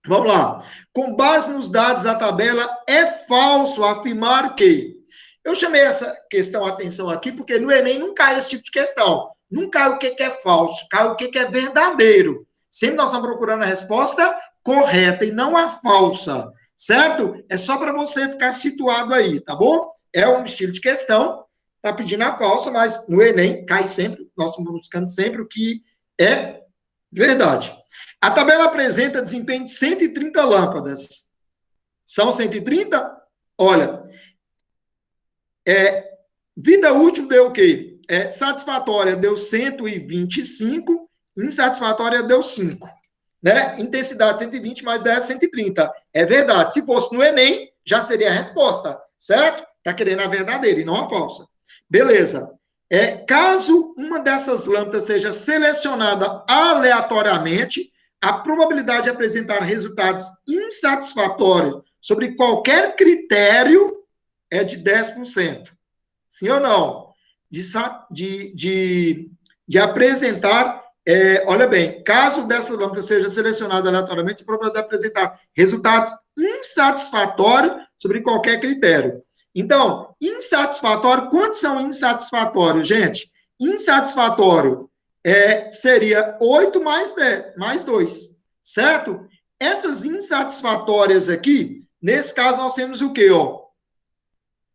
Vamos lá. Com base nos dados da tabela, é falso afirmar que... Eu chamei essa questão a atenção aqui, porque no Enem não cai esse tipo de questão. Não cai o que é falso, cai o que é verdadeiro. Sempre nós estamos procurando a resposta correta e não a falsa, certo? É só para você ficar situado aí, tá bom? É um estilo de questão, tá pedindo a falsa, mas no Enem cai sempre, nós estamos buscando sempre o que é verdade. A tabela apresenta desempenho de 130 lâmpadas. São 130? Olha, vida útil deu o quê? Satisfatória deu 125, insatisfatória deu 5. né? Intensidade 120 mais 10, 130. É verdade. Se fosse no Enem, já seria a resposta, certo? Está querendo a verdadeira e não a falsa. Beleza. Caso uma dessas lâmpadas seja selecionada aleatoriamente, a probabilidade de apresentar resultados insatisfatórios sobre qualquer critério é de 10%. Sim ou não? De apresentar, olha bem, caso dessa lâmpada seja selecionada aleatoriamente, a probabilidade de apresentar resultados insatisfatórios sobre qualquer critério. Então, insatisfatório, quantos são insatisfatórios, gente? Insatisfatório seria 8 mais 10, mais 2, certo? Essas insatisfatórias aqui, nesse caso, nós temos o quê, ó?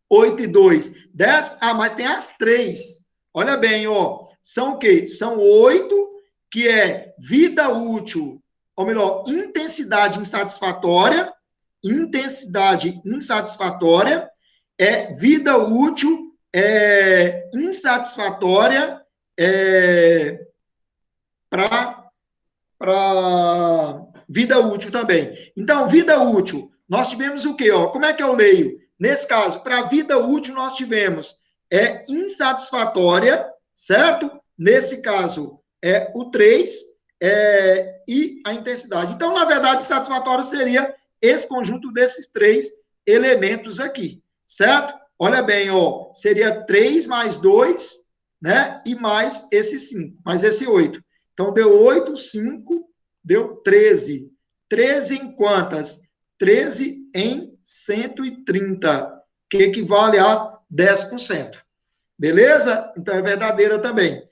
8 e 2, 10. Ah, mas tem as 3. Olha bem, ó. São o quê? São 8, que é vida útil, ou melhor, intensidade insatisfatória. Intensidade insatisfatória. Vida útil insatisfatória para vida útil também. Então, vida útil, nós tivemos o quê? Ó? Como é que eu leio? Nesse caso, para vida útil, nós tivemos insatisfatória, certo? Nesse caso, o 3 e a intensidade. Então, na verdade, satisfatório seria esse conjunto desses 3 elementos aqui, certo? Olha bem, ó, seria 3 mais 2, né? E mais esse 5, mais esse 8. Então, deu 8, 5, deu 13. 13 em quantas? 13 em 130, que equivale a 10%. Beleza? Então, é verdadeira também.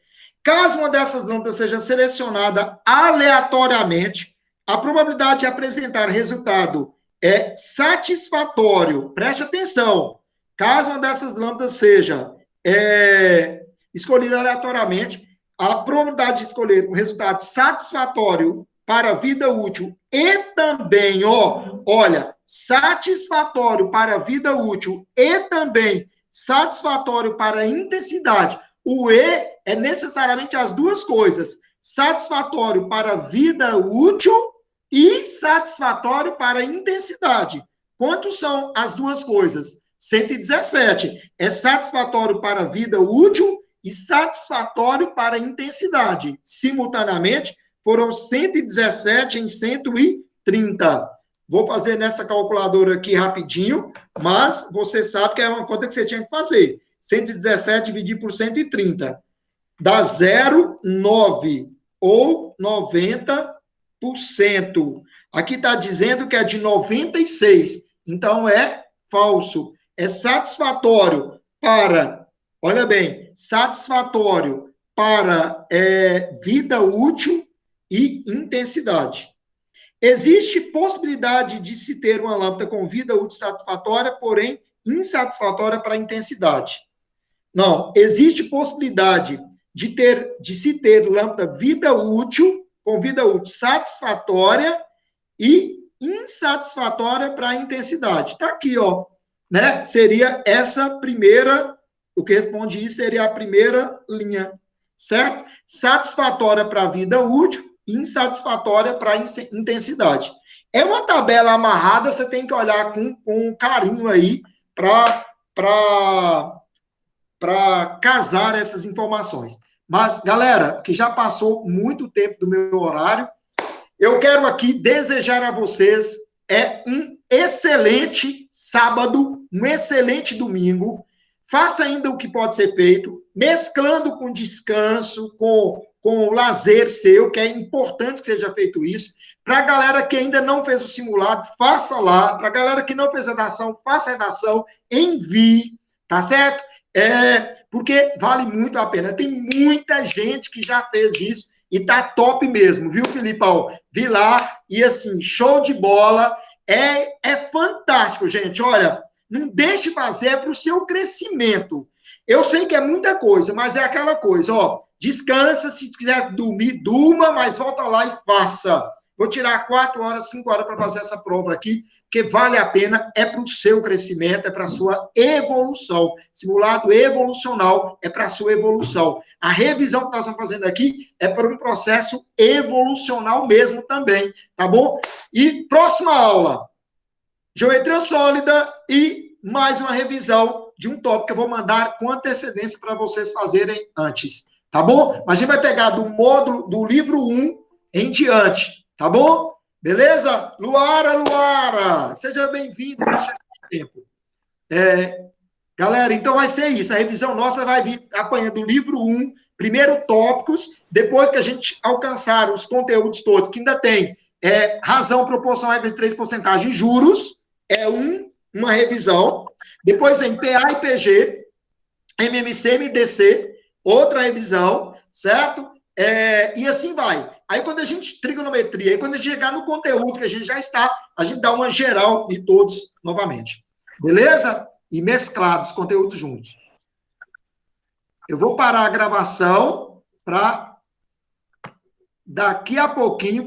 Caso uma dessas lâmpadas seja selecionada aleatoriamente, a probabilidade de apresentar resultado satisfatório. Preste atenção. Caso uma dessas lâmpadas seja escolhida aleatoriamente, a probabilidade de escolher um resultado satisfatório para a vida útil e também, olha, satisfatório para a vida útil e também satisfatório para a intensidade. O E é necessariamente as duas coisas, satisfatório para a vida útil e satisfatório para a intensidade. Quantos são as duas coisas? 117. É satisfatório para a vida útil e satisfatório para a intensidade. Simultaneamente, foram 117 em 130. Vou fazer nessa calculadora aqui rapidinho, mas você sabe que é uma conta que você tinha que fazer. 117 dividir por 130. Dá 0,9 ou 90%. Aqui está dizendo que é de 96. Então, é falso. É satisfatório para, olha bem, satisfatório para vida útil e intensidade. Existe possibilidade de se ter uma lâmpada com vida útil satisfatória, porém insatisfatória para a intensidade. Não, existe possibilidade de se ter lâmpada vida útil, com vida útil satisfatória e insatisfatória para a intensidade. Está aqui, ó, né? Seria essa primeira, o que responde isso seria a primeira linha, certo? Satisfatória para a vida útil, insatisfatória para a intensidade. É uma tabela amarrada, você tem que olhar com carinho aí para casar essas informações. Mas, galera, que já passou muito tempo do meu horário, eu quero aqui desejar a vocês um excelente sábado, um excelente domingo. Faça ainda o que pode ser feito, mesclando com descanso, com o lazer seu, que é importante que seja feito isso. Para a galera que ainda não fez o simulado, faça lá. Para a galera que não fez a redação, faça a redação, envie, tá certo? Porque vale muito a pena. Tem muita gente que já fez isso e tá top mesmo, viu, Filipão? Vi lá e assim, show de bola. É fantástico, gente. Olha, não deixe de fazer, é para o seu crescimento. Eu sei que é muita coisa, mas é aquela coisa, ó. Descansa, se quiser dormir, durma, mas volta lá e faça. vou tirar 4 horas, 5 horas para fazer essa prova aqui, porque vale a pena, é para o seu crescimento, é para a sua evolução. Simulado evolucional é para a sua evolução. A revisão que nós estamos fazendo aqui é para um processo evolucional mesmo também, tá bom? E próxima aula, geometria sólida e mais uma revisão de um tópico que eu vou mandar com antecedência para vocês fazerem antes, tá bom? Mas a gente vai pegar do módulo, do livro 1 em diante, tá bom? Beleza? Luara, seja bem-vindo, vai chegar no tempo. Galera, então vai ser isso, a revisão nossa vai vir apanhando o livro 1, primeiro tópicos, depois que a gente alcançar os conteúdos todos, que ainda tem razão, proporção, regra de 3%, juros, uma revisão, depois vem PA e PG, MMC, MDC, outra revisão, certo? E assim vai. Aí quando a gente, trigonometria, aí quando a gente chegar no conteúdo que a gente já está, a gente dá uma geral de todos novamente. Beleza? E mesclados, conteúdos juntos. Eu vou parar a gravação para daqui a pouquinho